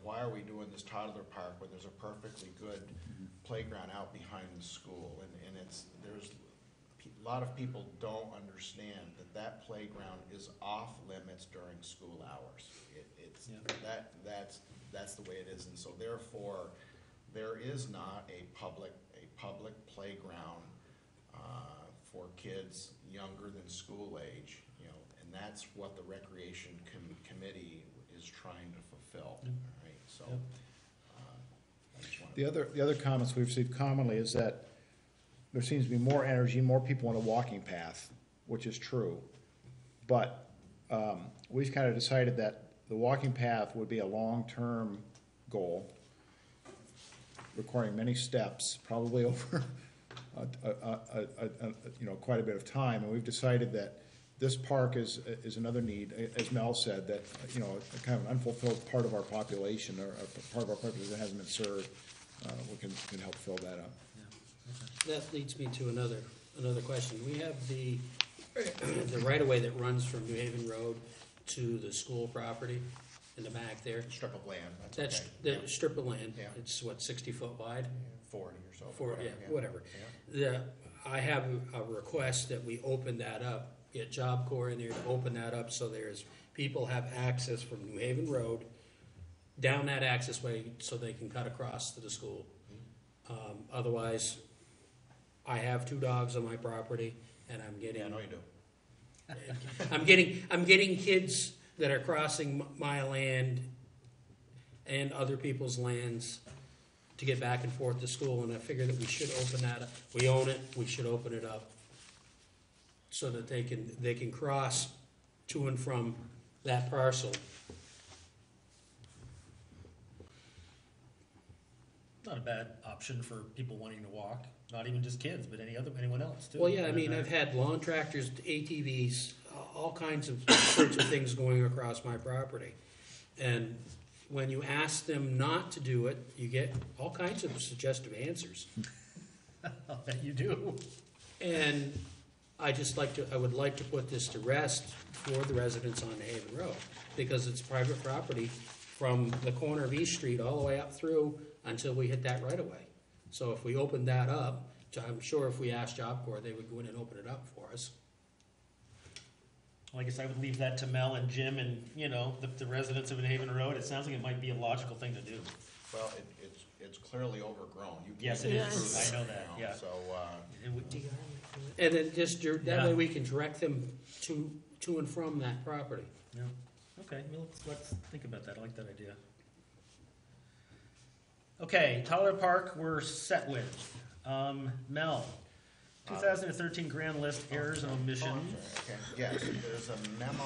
why are we doing this toddler park when there's a perfectly good playground out behind the school? And there's a lot of people don't understand that playground is off limits during school hours. That's the way it is, and so therefore, there is not a public playground for kids younger than school age, and that's what the recreation committee is trying to fulfill. Right, so. I just wanted The other comments we've received commonly is that there seems to be more energy, more people on a walking path, which is true. But we've kind of decided that the walking path would be a long-term goal, requiring many steps, probably over quite a bit of time. And we've decided that this park is another need, as Mel said, that kind of an unfulfilled part of our population, or a part of our population that hasn't been served. We can help fill that up. That leads me to another question. We have the right-of-way that runs from New Haven Road to the school property in the back there. strip of land, That's okay. the strip of land. Yeah. It's what, 60 foot wide? 40 or so. Whatever. Yeah. I have a request that we open that up, get Job Corps in there to open that up so people have access from New Haven Road down that access way so they can cut across to the school. Otherwise, I have 2 dogs on my property and I'm getting. Yeah, I know you do. I'm getting kids that are crossing my land and other people's lands to get back and forth to school, and I figure that we should open that up. We own it, we should open it up so that they can cross to and from that parcel. Not a bad option for people wanting to walk, not even just kids, but anyone else too. Well, yeah, I mean, I've had lawn tractors, ATVs, all kinds of sorts of things going across my property. And when you ask them not to do it, you get all kinds of suggestive answers. I'll bet you do. And I would like to put this to rest for the residents on Haven Road, because it's private property from the corner of East Street all the way up through until we hit that right of way. So if we open that up, I'm sure if we asked Job Corps, they would go in and open it up for us. Well, I guess I would leave that to Mel and Jim and, you know, the residents of New Haven Road. It sounds like it might be a logical thing to do. Well, it's clearly overgrown. You Yes, can't it get is. through I know it that, now, yeah. So, It would- And then just, that Yeah. way we can direct them to and from that property. Yeah, okay, well, let's think about that, I like that idea. Okay, Tyler Park, we're set with. Mel, 2013 grand list, errors and omissions. okay, yes, there's a memo,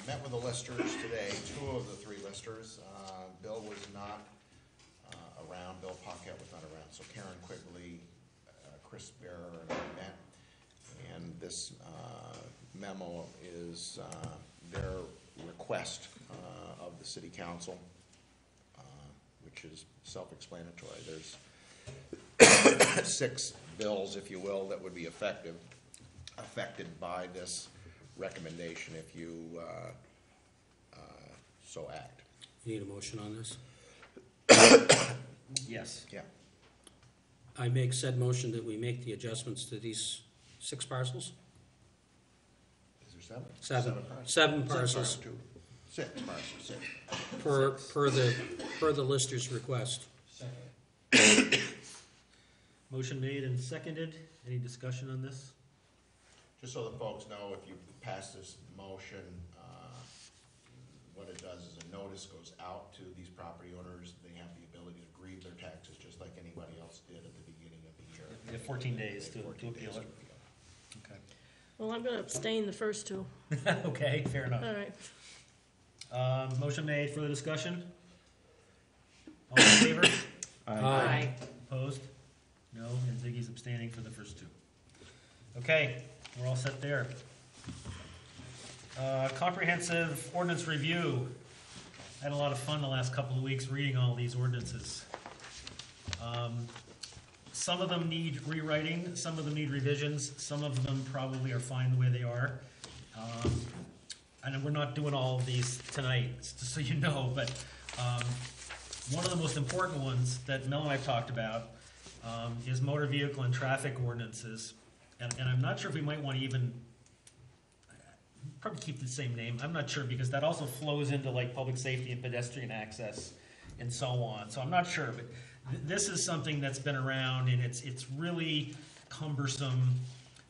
met with the listers today, 2 of the 3 listers. Bill was not around, Bill Paquette was not around, so Karen Quigley, Chris Bearer, and I met. And this memo is their request of the city council, which is self-explanatory. There's 6 bills, if you will, that would be affected by this recommendation if you so act. You need a motion on this? Yes. Yeah. I make said motion that we make the adjustments to these 6 parcels? Is there 7? 7. parcels. 7 Six parcels 6 parcels, 6. per the lister's request. Motion made and seconded. Any discussion on this? Just so the folks know, if you pass this motion, what it does is a notice goes out to these property owners. They have the ability to grieve their taxes just like anybody else did at the beginning of the year. You have 14 days to 14 appeal days it. to appeal. Okay. Well, I'm gonna abstain the first 2. Okay, fair enough. All right. Motion made, further discussion? All in favor? Aye. Opposed? No, and Ziggy's abstaining for the first 2. Okay, we're all set there. Comprehensive ordinance review. I had a lot of fun the last couple of weeks reading all these ordinances. Some of them need rewriting, some of them need revisions, some of them probably are fine the way they are. And we're not doing all of these tonight, just so you know, but one of the most important ones that Mel and I talked about is motor vehicle and traffic ordinances. And I'm not sure if we might want to even, probably keep the same name, I'm not sure, because that also flows into like public safety and pedestrian access and so on. So I'm not sure, but this is something that's been around and it's really cumbersome.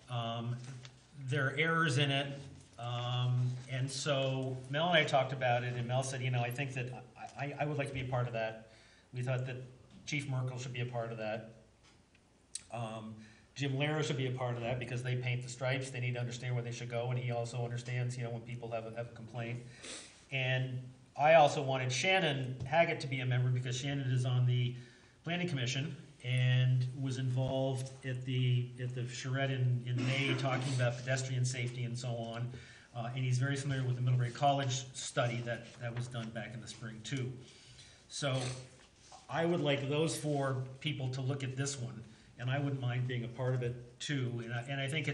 There are errors in it. And so Mel and I talked about it, and Mel said, you know, I think that I would like to be a part of that. We thought that Chief Merkel should be a part of that. Jim Lehrer should be a part of that because they paint the stripes. They need to understand where they should go, and he also understands, you know, when people have a complaint. And I also wanted Shannon Haggett to be a member because Shannon is on the Planning Commission and was involved at the charrette in May talking about pedestrian safety and so on. And he's very familiar with the Middlebury College study that was done back in the spring too. So I would like those 4 people to look at this one, and I wouldn't mind being a part of it too. And I think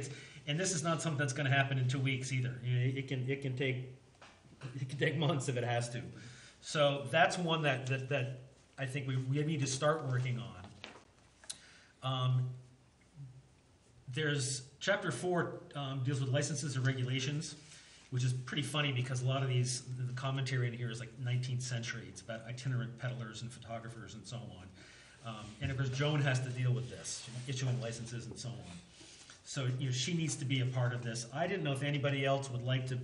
and this is not something that's going to happen in 2 weeks either. You know, it can take months if it has to. So that's one that I think we need to start working on. There's chapter 4 deals with licenses and regulations, which is pretty funny because a lot of the commentary in here is like 19th century. It's about itinerant peddlers and photographers and so on. And of course, Joan has to deal with this, issuing licenses and so on. So you know, she needs to be a part of this. I didn't know if anybody else would like to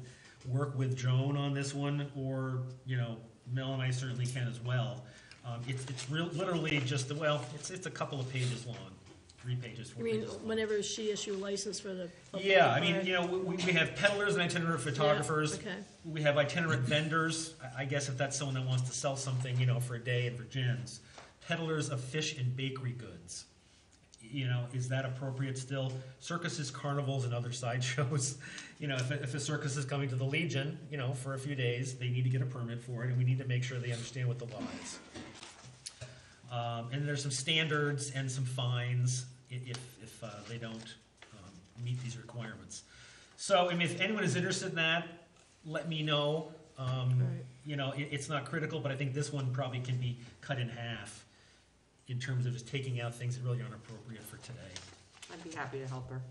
work with Joan on this one, or you know, Mel and I certainly can as well. It's literally just it's a couple of pages long, 3 pages, 4 You mean pages long. whenever she issue a license for the public? Yeah, I mean, you know, we have peddlers and itinerant photographers. Yeah, okay. We have itinerant vendors. I guess if that's someone that wants to sell something, you know, for a day at Vergennes. Peddlers of fish and bakery goods. You know, is that appropriate still? Circuses, carnivals, and other sideshows. You know, if a circus is coming to the Legion, you know, for a few days, they need to get a permit for it, and we need to make sure they understand what the law is. And there's some standards and some fines if they don't meet these requirements. So, I mean, if anyone is interested in that, let me know. You know, it's not critical, but I think this one probably can be cut in half in terms of just taking out things that really aren't appropriate for today. I'd be happy to help her.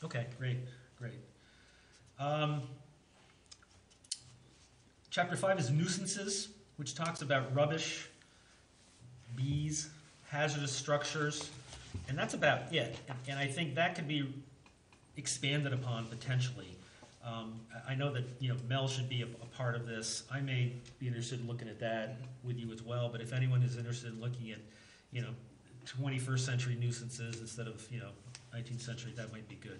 Okay, great. Chapter 5 is nuisances, which talks about rubbish, bees, hazardous structures, and that's about it. And I think that could be expanded upon potentially. I know that, Mel should be a part of this. I may be interested in looking at that with you as well, but if anyone is interested in looking at, 21st century nuisances instead of, 19th century, that might be good.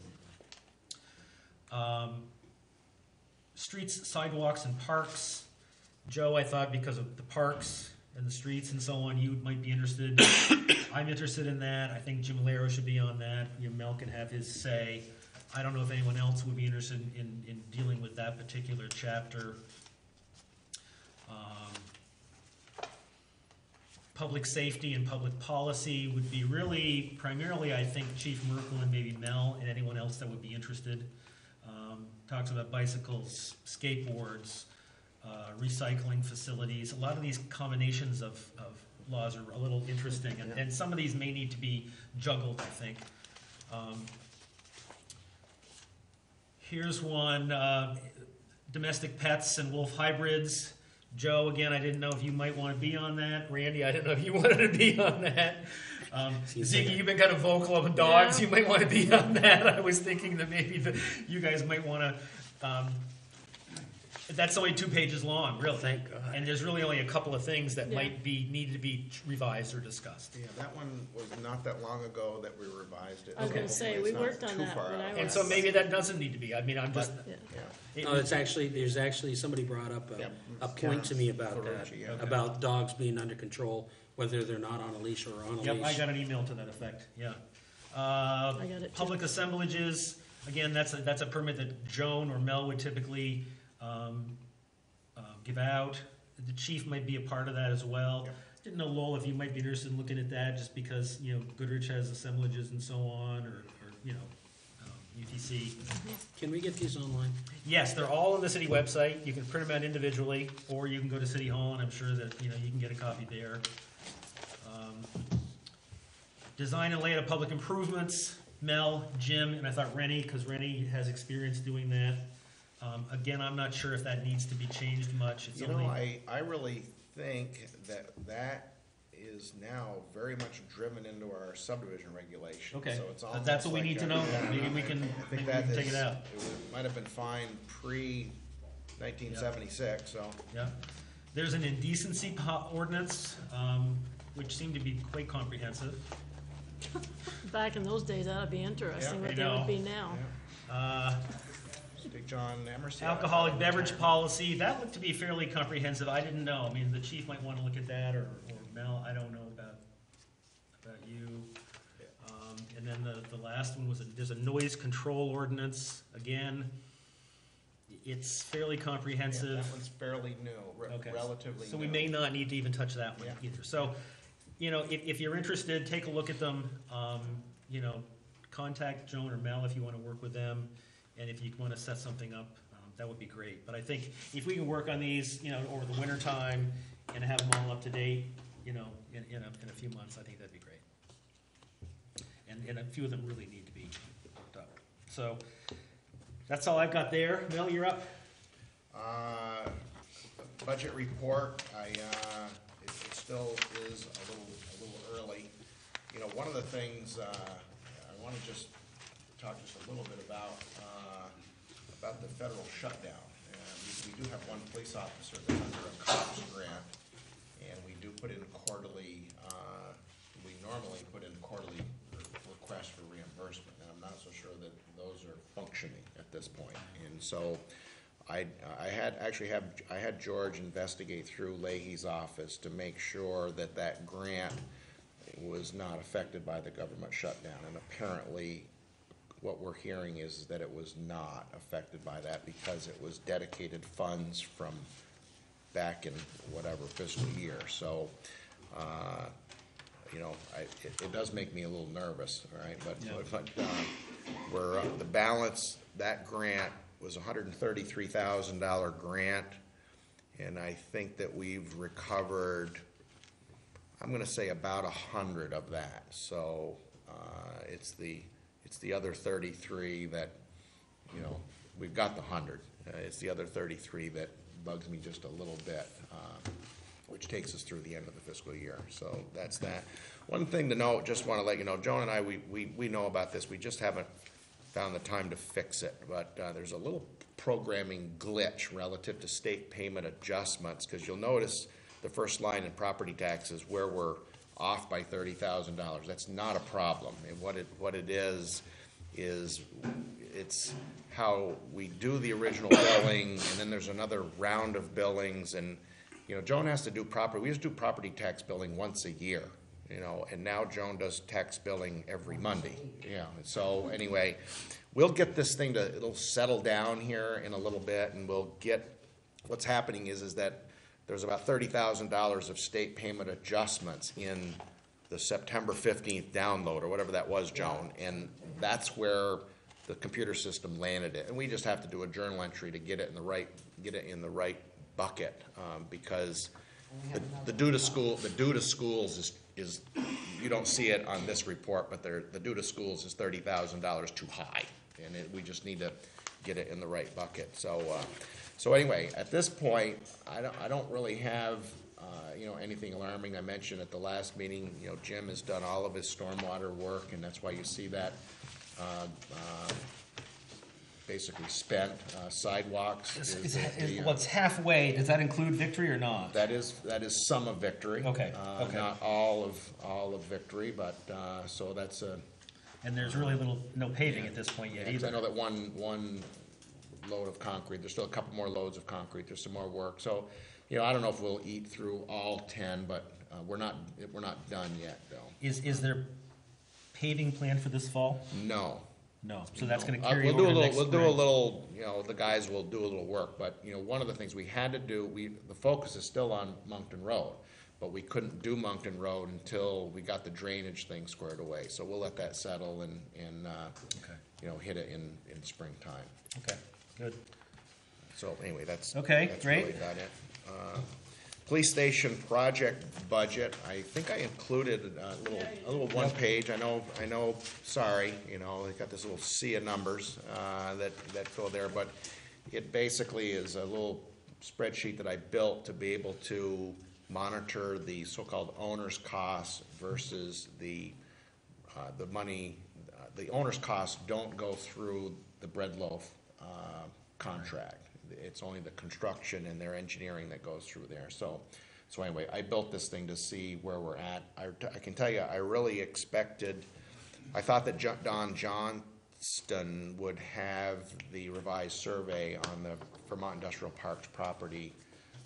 Streets, sidewalks, and parks. Joe, I thought because of the parks and the streets and so on, you might be interested. I'm interested in that. I think Jim Laro should be on that. Mel can have his say. I don't know if anyone else would be interested in dealing with that particular chapter. Public safety and public policy would be really primarily, I think, Chief Merkel and maybe Mel and anyone else that would be interested. Talks about bicycles, skateboards, recycling facilities. A lot of these combinations of laws are a little interesting, and some of these may need to be juggled, I think. Here's one, domestic pets and wolf hybrids. Joe, again, I didn't know if you might want to be on that. Randy, I didn't know if you wanted to be on that. Ziggy, you've been kind of vocal of dogs. Yeah. You might want to be on that. I was thinking that maybe you guys might want to. That's only 2 pages long, really. Thank God. And there's really only a couple of things that Yeah. might be needed to be revised or discussed. Yeah, that one was not that long ago that we revised it. I was gonna so say, hopefully we it's not worked on too that far when out. I And so maybe that doesn't need to be. I mean, I'm just. Yeah. Yeah. No, there's actually, somebody brought up Yep. a point to me about that, Ferrucci, yeah. about dogs being under control, whether they're not on a leash or on a Yep, I leash. got an email to that effect, yeah. I got it too. Public assemblages, again, that's a permit that Joan or Mel would typically give out. The chief might be a part of that as well. Yep. Didn't know, Lowell, if you might be interested in looking at that, just because, Goodrich has assemblages and so on, or UTC. Can we get these online? Yes, they're all on the city website. You can print them out individually, or you can go to City Hall, and I'm sure that, you can get a copy there. Design and layout of public improvements, Mel, Jim, and I thought Rennie, because Rennie has experience doing that. Again, I'm not sure if that needs to be changed much. It's only. I really think that is now very much driven into our subdivision regulation. Okay, So it's almost that's what we like need to a- know. yeah, Maybe we I can, think maybe we that can take is- it out. might have been fine pre-1976, so. Yeah. There's an indecency ordinance, which seemed to be quite comprehensive. Back in those days, that'd be interesting, Yeah, what I they know. would be now. Stick John Emerson. Alcoholic beverage policy, that looked to be fairly comprehensive. I didn't know. I mean, the chief might want to look at that, or Mel, I don't know about you. And then the last one was, there's a noise control ordinance. Again, it's fairly Yeah, comprehensive. that one's fairly new, Okay. relatively new. So we may not need to even touch that one Yeah. either. So, if you're interested, take a look at them. Contact Joan or Mel if you want to work with them. And if you want to set something up, that would be great. But I think if we can work on these, over the winter time and have them all up to date, in a few months, I think that'd be great. And a few of them really need to be worked up. So that's all I've got there. Mel, you're up. Budget report, it still is a little early. One of the things, I want to just talk just a little bit about the federal shutdown. We do have one police officer that's under a COPS grant, and we do put in quarterly, we normally put in quarterly requests for reimbursement, and I'm not so sure that those are functioning at this point. And so I had George investigate through Leahy's office to make sure that that grant was not affected by the government shutdown, and apparently what we're hearing is that it was not affected by that because it was dedicated funds from back in whatever fiscal year. So, it does make me a little nervous, all right? But we're the balance, that grant was a $133,000 grant, and I think that we've recovered, I'm gonna say about 100 of that. So, it's the other 33 that, we've got the 100. It's the other 33 that bugs me just a little bit, which takes us through the end of the fiscal year. So that's that. One thing to note, just want to let you know, Joan and I, we know about this. We just haven't found the time to fix it. But there's a little programming glitch relative to state payment adjustments, because you'll notice the first line in property taxes where we're off by $30,000. That's not a problem. And what it is it's how we do the original billing, and then there's another round of billings, and Joan has to do we just do property tax billing once a year, and now Joan does tax billing every Monday. Yeah. So anyway, we'll get this thing it'll settle down here in a little bit, and we'll get, what's happening is that there's about $30,000 of state payment adjustments in the September 15th download, or whatever that was, Joan, and that's where the computer system landed it, and we just have to do a journal entry to get it in the right bucket, because the due to schools is you don't see it on this report, but the due to schools is $30,000 too high, and we just need to get it in the right bucket. So anyway, at this point, I don't really have anything alarming. I mentioned at the last meeting, Jim has done all of his stormwater work, and that's why you see that basically spent. Sidewalks What's halfway, does that include Victory or not? that is some of Victory. Okay. Not all of Victory, but so that's a. And there's really no paving at this point yet Because I either. know that one load of concrete, there's still a couple more loads of concrete, there's some more work. So, I don't know if we'll eat through all 10, but we're not done yet, though. Is there paving planned for this fall? No. No, so that's gonna No. carry We'll over do a to little. next We'll do a spring. little. The guys will do a little work. But one of the things we had to do, the focus is still on Moncton Road, but we couldn't do Moncton Road until we got the drainage thing squared away. So we'll let that settle and hit it in springtime. Okay, good. So anyway, that's Okay, great. really about it. Police station project budget. I think I included a little one page. I know. Sorry, they got this little sea of numbers that go there, but it basically is a little spreadsheet that I built to be able to monitor the so-called owner's costs versus the money. The owner's costs don't go through the bread loaf contract. It's only the construction and their engineering that goes through there. So anyway, I built this thing to see where we're at. I can tell you, I really expected, I thought that Don Johnston would have the revised survey on the Vermont Industrial Parks property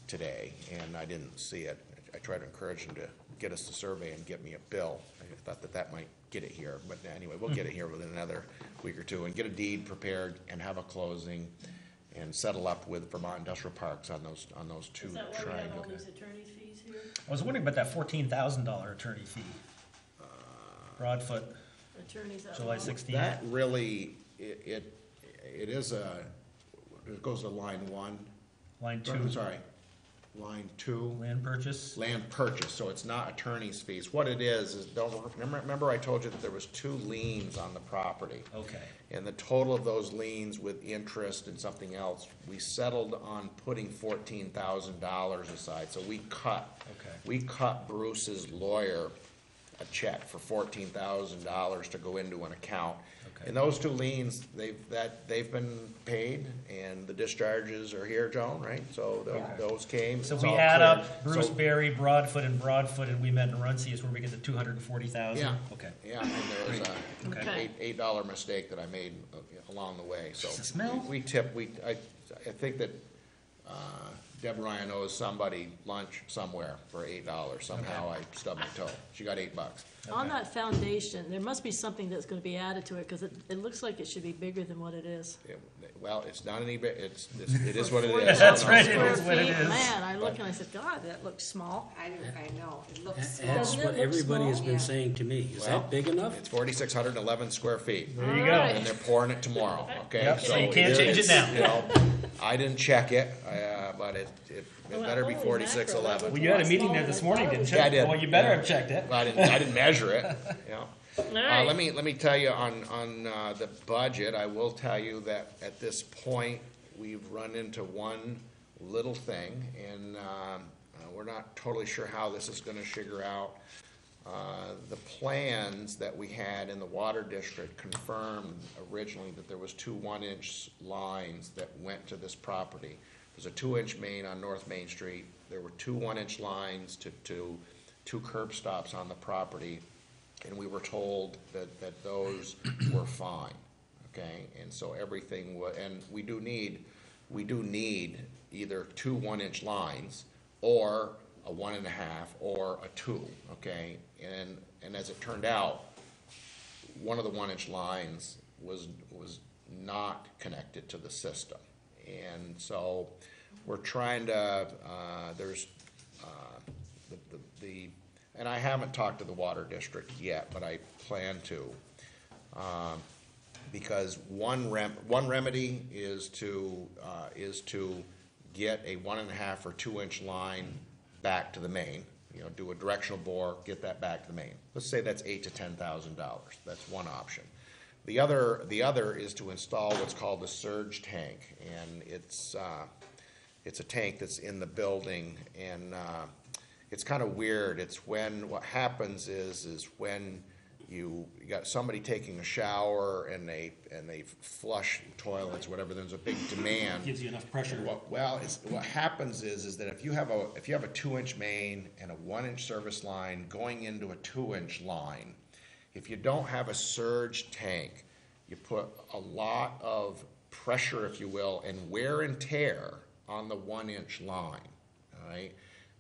today, and I didn't see it. I tried to encourage him to get us the survey and get me a bill. I thought that might get it here, but anyway, we'll get it here within another week or two and get a deed prepared and have a closing and settle up with Vermont Industrial Parks on those two Is that why we have all triangles. these attorney's fees here? I was wondering about that $14,000 attorney fee. Broadfoot, Attorneys out July loud. 16th. That really, it is it goes to line 1. Line 2, Sorry, line 2. land purchase. Land purchase, so it's not attorney's fees. What it is remember I told you that there was 2 liens on the property. Okay, And the total of those liens with interest and something else, we settled on putting $14,000 aside. So we cut Bruce's lawyer a check for $14,000 to go into an account. Okay. And those 2 liens, they've been paid, and the discharges are here, Joan, right? So those came. so it's we all add cleared. up Bruce So- Berry, Broadfoot, and we met in Runcie is where we get the 240,000? Yeah. Okay. Yeah, and there was Okay. an $8 mistake that I made along the way, so. Does it smell? I think that Deb Ryan owes somebody lunch somewhere for $8. Somehow I stubbed my toe. She got $8. On that foundation, there must be something that's gonna be added to it, because it looks like it should be bigger than what it is. Well, it's not any bit, it is what it For is. 40,000 That's right, it square is what it feet, is. Man, I looked and I said, God, that looks small. I know, it looks That's Doesn't it what look everybody has small? been Yeah. saying to me. Is Well, that big enough? It's 4,611 square feet. There you go. Alright. And they're pouring it tomorrow, okay? Yep, so you can't change it now. I didn't check it, but it better be Holy 4,611. Well, you had a meeting there this morning, didn't you? Yeah, I did. Well, you better Yeah. have checked it. I didn't measure it, All right. Let me tell you on the budget, I will tell you that at this point, we've run into one little thing, and we're not totally sure how this is gonna figure out. The plans that we had in the water district confirmed originally that there was 2 1-inch lines that went to this property. There's a 2-inch main on North Main Street. There were 2 1-inch lines to 2 curb stops on the property, and we were told that those were fine, okay? And so everything and we do need either 2 1-inch lines or a 1.5 or a 2, okay? And as it turned out, one of the 1-inch lines was not connected to the system. And so we're trying to, and I haven't talked to the water district yet, but I plan to. Because one remedy is to get a 1.5 or 2-inch line back to the main. You know, do a directional bore, get that back to the main. Let's say that's $8,000 to $10,000. That's one option. The other is to install what's called a surge tank, and it's a tank that's in the building, and it's kind of weird. It's what happens is when you got somebody taking a shower and they flush toilets, whatever. There's a big demand. Gives you enough pressure. What happens is that if you have a 2-inch main and a 1-inch service line going into a 2-inch line, if you don't have a surge tank, you put a lot of pressure, if you will, and wear and tear on the 1-inch line. All right.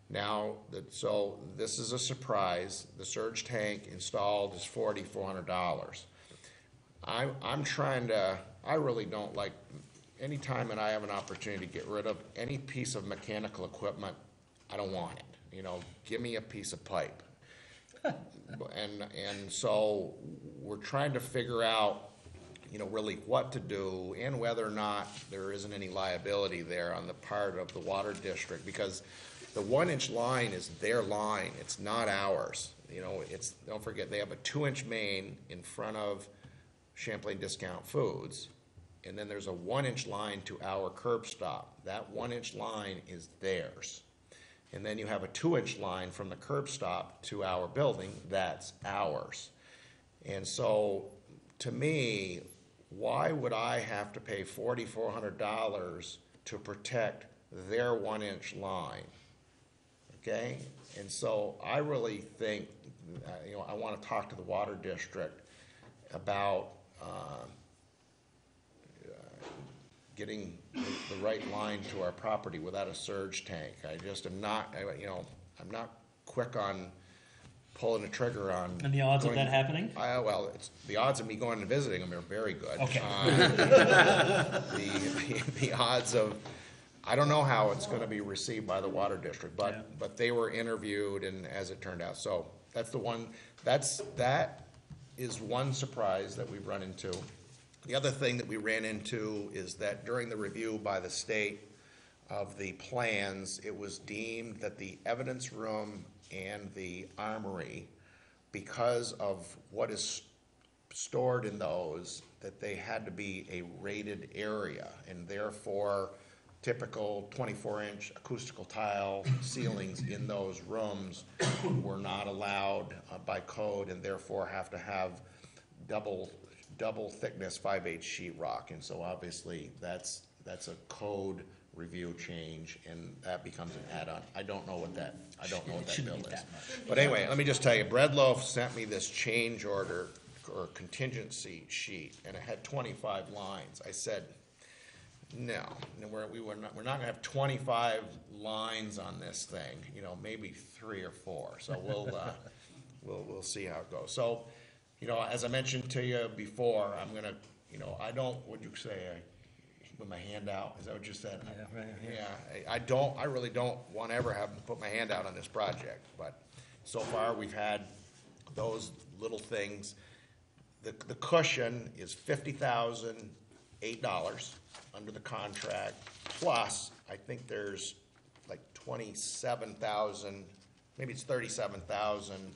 Now, so this is a surprise. The surge tank installed is $4,400. I'm trying to, I really don't like, anytime that I have an opportunity to get rid of any piece of mechanical equipment, I don't want it. You know, give me a piece of pipe. And so we're trying to figure out, you know, really what to do and whether or not there isn't any liability there on the part of the water district, because the 1-inch line is their line, it's not ours. You know, don't forget, they have a 2-inch main in front of Champlain Discount Foods, and then there's a 1-inch line to our curb stop. That 1-inch line is theirs. And then you have a 2-inch line from the curb stop to our building, that's ours. And so, to me, why would I have to pay $4,400 to protect their 1-inch line? Okay, and so I really think, you know, I want to talk to the water district about getting the right line to our property without a surge tank. I just am not, I'm not quick on pulling the trigger on. And the odds of that happening? Well, the odds of me going and visiting them are very good. Okay. The odds of, I don't know how it's going to be received by the water district, but they were interviewed, and as it turned out, so that's the one. That is one surprise that we've run into. The other thing that we ran into is that during the review by the state of the plans, it was deemed that the evidence room and the armory, because of what is stored in those, that they had to be a rated area, and therefore typical 24-inch acoustical tile ceilings in those rooms were not allowed by code, and therefore have to have double thickness 5/8 sheetrock. And so obviously that's a code review change, and that becomes an add-on. I don't know what that bill is. But anyway, let me just tell you, Breadloaf sent me this change order or contingency sheet, and it had 25 lines. I said, no, we're not gonna have 25 lines on this thing, you know, maybe 3 or 4. So we'll see how it goes. So, you know, as I mentioned to you before, I'm gonna, you know, I don't, what'd you say, put my hand out, is that what you said? Yeah, right here. Yeah, I really don't want to ever have to put my hand out on this project, but so far we've had those little things. The cushion is $50,008 under the contract, plus I think there's like 27,000, maybe it's 37,000.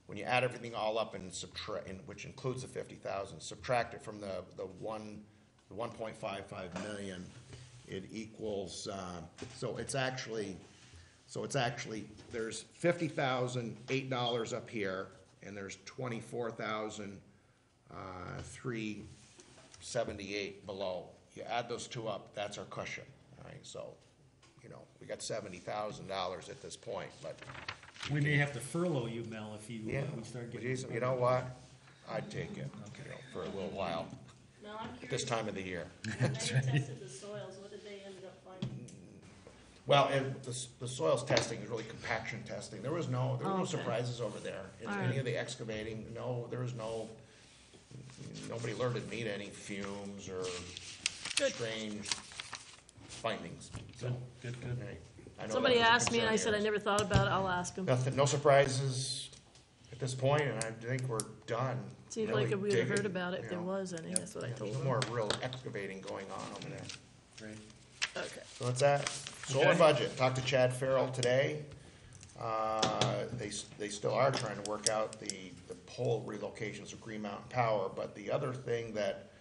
When you add everything all up and subtract, which includes the 50,000, subtract it from the 1.55 million, it equals, so it's actually, there's $50,008 up here, and there's $24,378 below. You add those two up, that's our cushion, all right? So, you know, we got $70,000 at this point, but. We may have to furlough you, Mel, if you, Yeah, we start but getting. geez, you know what? I'd take it, you know, for a little while, Now, I'm at this curious, time of the year. when they tested the soils, what did they end up finding? Well, and the soils testing is really compaction testing. There was no Okay. surprises over there. In All any right. of the excavating, nobody alerted me to any fumes or Good. strange findings. So, Good. right. I know Somebody that was a asked me, and I concern said I here. never thought about it, I'll ask them. Nothing, no surprises at this point, and I think we're done. Seems really like if we would've heard digging, about it, you if there know. was any, Yeah. that's what I Yeah, told there's them. more real excavating going on over there. Right. Okay. So that's that. Solar Okay. budget, talked to Chad Farrell today. They still are trying to work out the pole relocations of Green Mountain Power, but the other thing that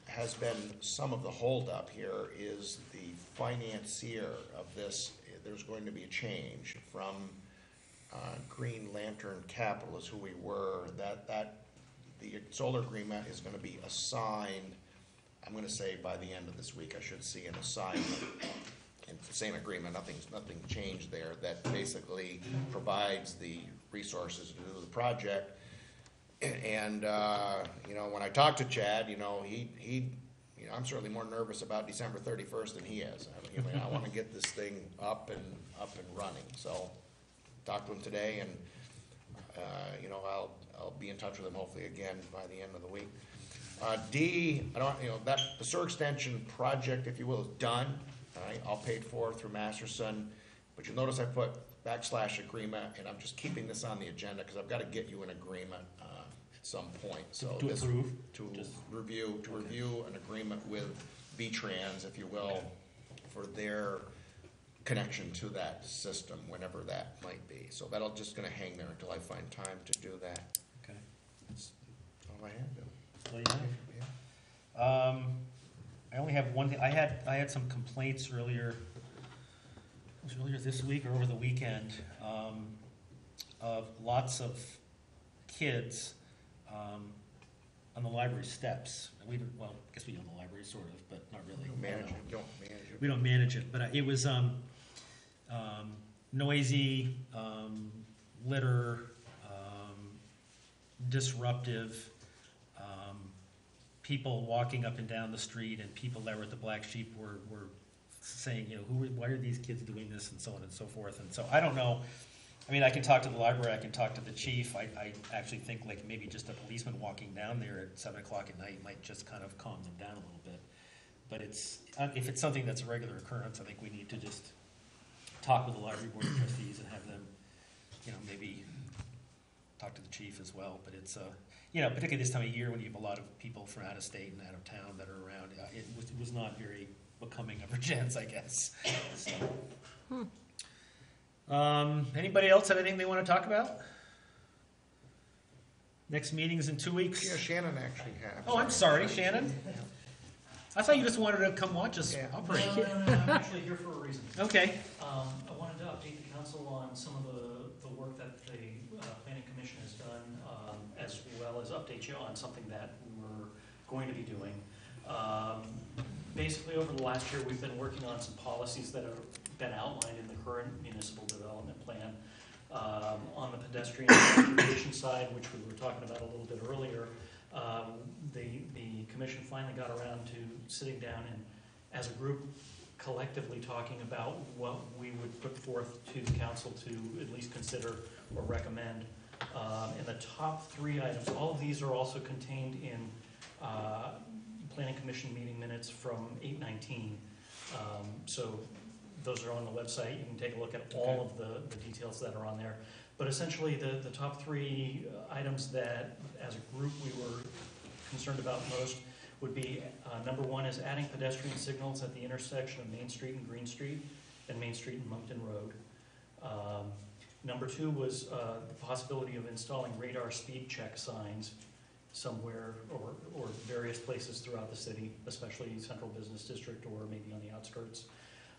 has been some of the holdup here is the financier of this. There's going to be a change from Green Lantern Capital is who we were, the solar agreement is gonna be assigned, I'm gonna say by the end of this week, I should see an assignment. It's the same agreement, nothing changed there, that basically provides the resources to do the project. And, you know, when I talked to Chad, you know, I'm certainly more nervous about December 31st than he is. I mean, I wanna get this thing up and running, so talked to him today, and, you know, I'll be in touch with him hopefully again by the end of the week. The sewer extension project, if you will, is done, all right, all paid for through Masterson, but you'll notice I put /agreement, and I'm just keeping this on the agenda, because I've gotta get you an agreement, at some point, so. To this- approve? To Just- review an agreement with V-Trans, if you will, for their connection to that system, whenever that might be. So that'll just gonna hang there until I find time to do that. Okay. That's all I have, Bill. Well, yeah. Yeah. I only have one thing. I had some complaints earlier. It was earlier this week or over the weekend, of lots of kids on the library steps. I guess we own the library sort of, but not really. Don't manage it. We don't manage it, but it was noisy, litter, disruptive. People walking up and down the street, and people that were at the Black Sheep were saying, you know, why are these kids doing this, and so on and so forth. And so I don't know. I mean, I can talk to the library, I can talk to the chief. I actually think like maybe just a policeman walking down there at 7 o'clock at night might just kind of calm them down a little bit. But if it's something that's a regular occurrence, I think we need to just talk with the library board of trustees and have them, you know, maybe talk to the chief as well. But it's you know, particularly this time of year when you have a lot of people from out of state and out of town that are around, it was not very becoming of Vergennes, I guess. So. Anybody else have anything they want to talk about? Next meeting's in 2 weeks. Yeah, Shannon actually has. Oh, I'm sorry, Shannon. I thought you just wanted to come watch us Yeah. operate. No, I'm actually here for a reason. Okay. I wanted to update the council on some of the work that the planning commission has done, as well as update you on something that we're going to be doing. Basically, over the last year, we've been working on some policies that have been outlined in the current municipal development plan. On the pedestrian transportation side, which we were talking about a little bit earlier, the commission finally got around to sitting down and, as a group, collectively talking about what we would put forth to the council to at least consider or recommend. And the top 3 items, all of these are also contained in planning commission meeting minutes from 8/19. So those are on the website. You can take a look at all of the details that are on there. But essentially, the top 3 items that, as a group, we were concerned about most would be, number 1 is adding pedestrian signals at the intersection of Main Street and Green Street, and Main Street and Moncton Road. Number 2 was the possibility of installing radar speed check signs somewhere or various places throughout the city, especially Central Business District or maybe on the outskirts.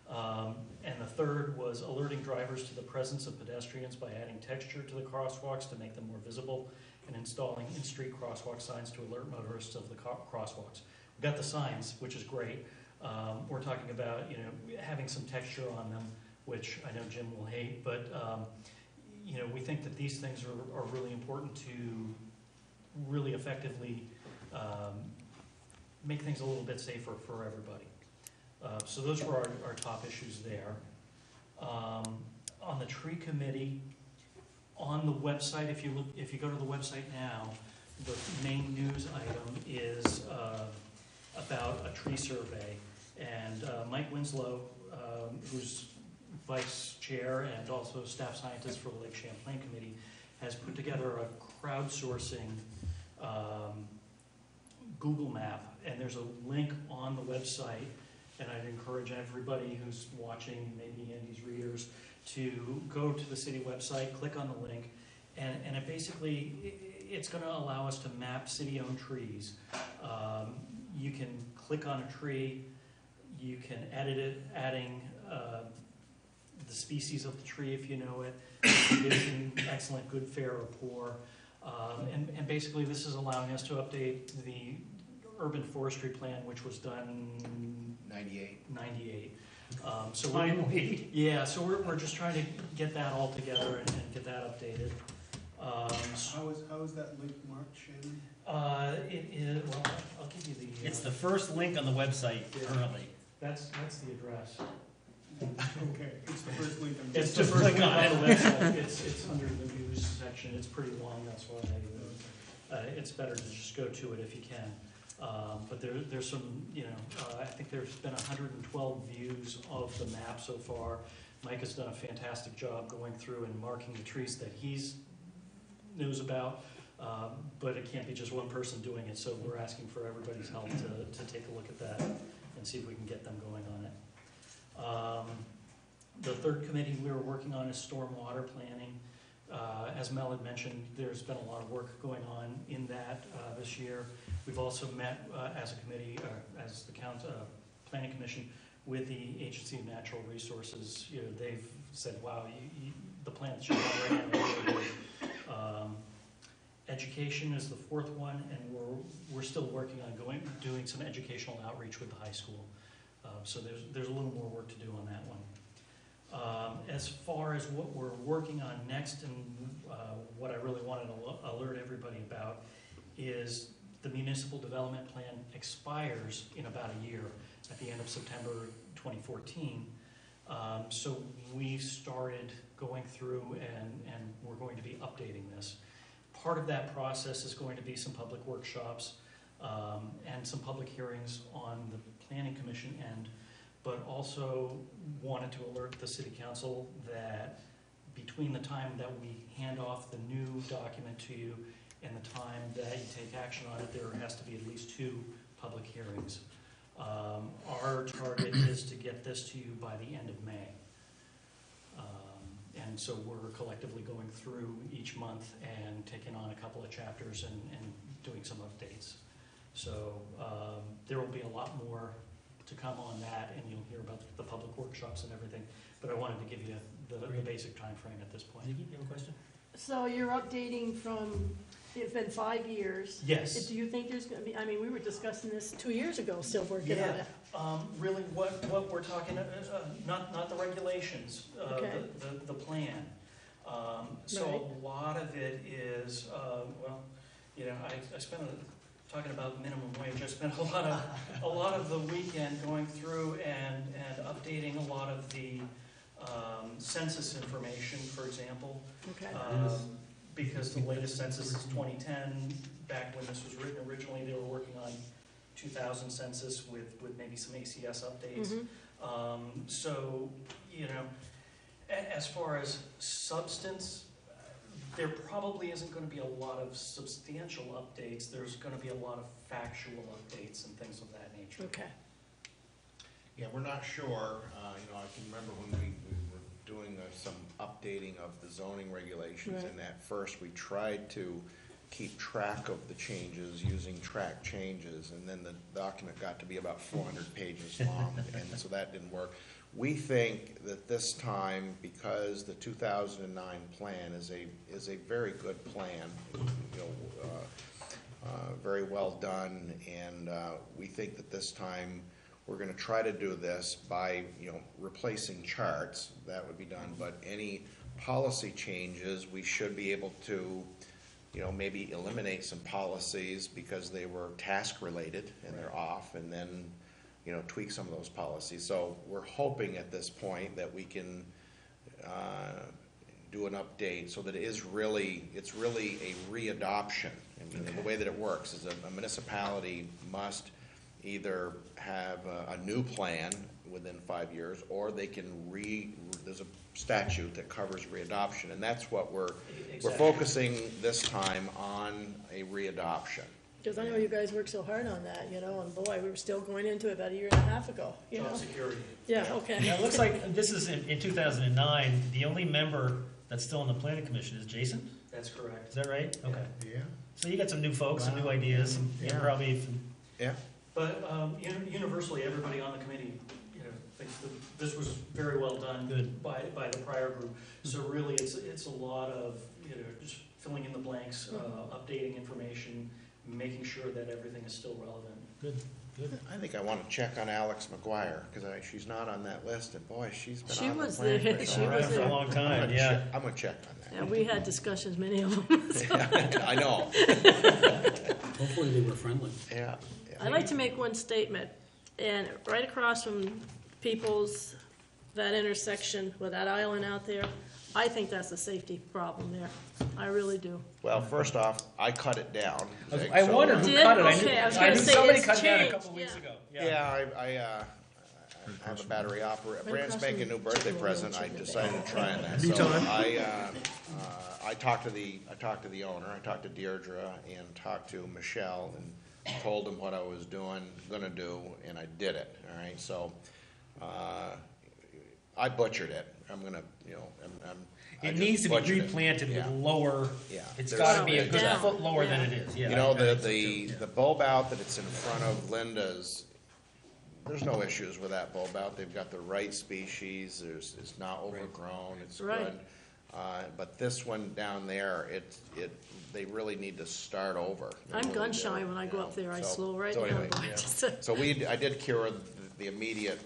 And the third was alerting drivers to the presence of pedestrians by adding texture to the crosswalks to make them more visible, and installing in-street crosswalk signs to alert motorists of the crosswalks. We got the signs, which is great. We're talking about, having some texture on them, which I know Jim will hate, but, we think that these things are really important to really effectively make things a little bit safer for everybody. So those were our top issues there. On the tree committee, on the website, if you go to the website now, the main news item is about a tree survey. And Mike Winslow, who's vice chair and also staff scientist for the Lake Champlain Committee, has put together a crowdsourcing Google map, and there's a link on the website, and I'd encourage everybody who's watching, maybe Andy's readers, to go to the city website, click on the link, and it basically, it's going to allow us to map city-owned trees. You can click on a tree, you can edit it, adding the species of the tree if you know it, condition, excellent, good, fair, or poor. And basically this is allowing us to update the urban forestry plan, which was done 98. So Finally. Yeah, so we're just trying to get that all together and get that updated. How is that link marked, Shannon? It is, well, I'll give you the. It's the first link on the website currently. That's the address. Okay, it's the first link. It's the first link on the website. It's under the news section. It's pretty long, that's why it's better to just go to it if you can. But there's some, I think there's been 112 views of the map so far. Mike has done a fantastic job going through and marking the trees that he's knows about, but it can't be just one person doing it, so we're asking for everybody's help to take a look at that and see if we can get them going on it. The third committee we were working on is stormwater planning. As Mel had mentioned, there's been a lot of work going on in that this year. We've also met as a committee, as the Planning Commission, with the Agency of Natural Resources. They've said, wow, the plan that you have right now is really good. Education is the fourth one, and we're still working on doing some educational outreach with the high school. So there's a little more work to do on that one. As far as what we're working on next, and what I really wanted to alert everybody about, is the municipal development plan expires in about a year, at the end of September 2014. So we started going through and we're going to be updating this. Part of that process is going to be some public workshops and some public hearings on the Planning Commission end, but also wanted to alert the City Council that between the time that we hand off the new document to you and the time that you take action on it, there has to be at least 2 public hearings. Our target is to get this to you by the end of May. And so we're collectively going through each month and taking on a couple of chapters and doing some updates. So there will be a lot more to come on that, and you'll hear about the public workshops and everything. But I wanted to give you the basic time frame at this point. Nikki, you have a question? So you're updating from, it's been 5 years. Yes. Do you think there's gonna be, we were discussing this 2 years ago, still working on it. Really, what we're talking, not the regulations, Okay. the plan. So Right. a lot of it is, I spent talking about minimum wage. I spent a lot of the weekend going through and updating a lot of the census information, for example. Okay. Because the latest census is 2010. Back when this was written originally, they were working on 2000 census with maybe some ACS updates. Mm-hmm. So, as far as substance, there probably isn't going to be a lot of substantial updates. There's going to be a lot of factual updates and things of that nature. Okay. Yeah, we're not sure. I can remember when we were doing some updating of the zoning regulations, Right. and at first we tried to keep track of the changes using track changes, and then the document got to be about 400 pages long, and so that didn't work. We think that this time, because the 2009 plan is a very good plan, you know, very well done, and we think that this time we're going to try to do this by, you know, replacing charts. That would be done, but any policy changes, we should be able to, you know, maybe eliminate some policies because they were task related and they're off, and then, you know, tweak some of those policies. So we're hoping at this point that we can do an update so that it's really a readoption. And the way that it works is a municipality must either have a new plan within 5 years, or they can there's a statute that covers readoption, and that's what we're focusing this time on, a readoption. Because I know you guys worked so hard on that, you know, and boy, we were still going into it about a year and a half ago, you know? Job security. Yeah, okay. Yeah, it looks like this is in 2009, the only member that's still on the planning commission is Jason? That's correct. Is that right? Okay. Yeah. So you got some new folks, some new ideas, and you Yeah. probably, Yeah. But universally, everybody on the committee, you know, thinks that this was very well done Good. by the prior group. So really, it's a lot of, you know, just filling in the blanks, updating information, making sure that everything is still relevant. good. I think I want to check on Alex McGuire, because she's not on that list, and boy, she's been She on the was plan there. for She so was long. For a there. long time, yeah. I'm gonna check on Yeah, we had discussions, many of them. that. I know. Hopefully they were friendly. Yeah. I'd like to make one statement, and right across from People's, that intersection with that island out there, I think that's a safety problem there. I really do. Well, first off, I cut it down. Zig, I so- wondered who Did? cut it. Okay, I was I gonna knew say somebody it's cut down a changed, couple weeks yeah. ago. Yeah, I have a battery operator, Right brand across spanking from new birthday Chicken present. Little I Chicken decided to try on that. New So time. I talked to the owner. I talked to Deirdre and talked to Michelle and told them what I was gonna do, and I did it. All right, so I butchered it. I'm gonna, you know, I It just needs to be butchered it. replanted with Yeah. lower, Yeah. it's There's- gotta be a good Down. foot lower than Yeah. it is, yeah. You know, I think so the bulb out that it's in front of Linda's, there's no issues with that bulb out. They've got the right species, it's not overgrown, it's Right. good. But this one down there, they really need to start over. They I'm really gun do, shy when I go you up there, know. I So- slow right so down. anyway, boy. yeah. Just, So I did cure the immediate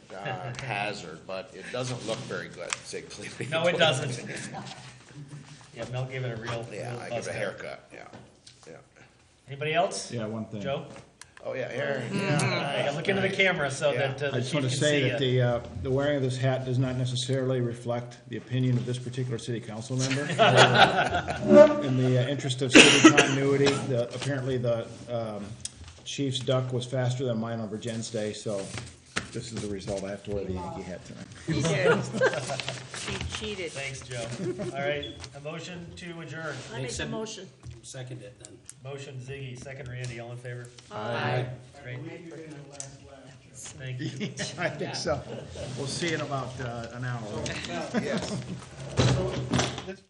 hazard, but it doesn't look very good, say clearly. No, it doesn't. Yeah, Mel gave it a real, Yeah, real I bust give a there. haircut, yeah. Anybody else? Yeah, one thing. Joe? Oh, yeah, here, All right, look into the camera so Yeah. that I the just chief want can to see say that you. the wearing of this hat does not necessarily reflect the opinion of this particular city council member. In the interest of city continuity, apparently the chief's duck was faster than mine on Vergennes Day, so this is the result. I have to wear the Yankee hat tonight. He did. He cheated. Thanks, Joe. All right, a motion to adjourn. I make the motion. Second it then. Motion Ziggy, second Randy, all in favor? Aye. Great, You're gonna last laugh, Joe. thank you. I think so. We'll see you in about an hour. Yes. So, let's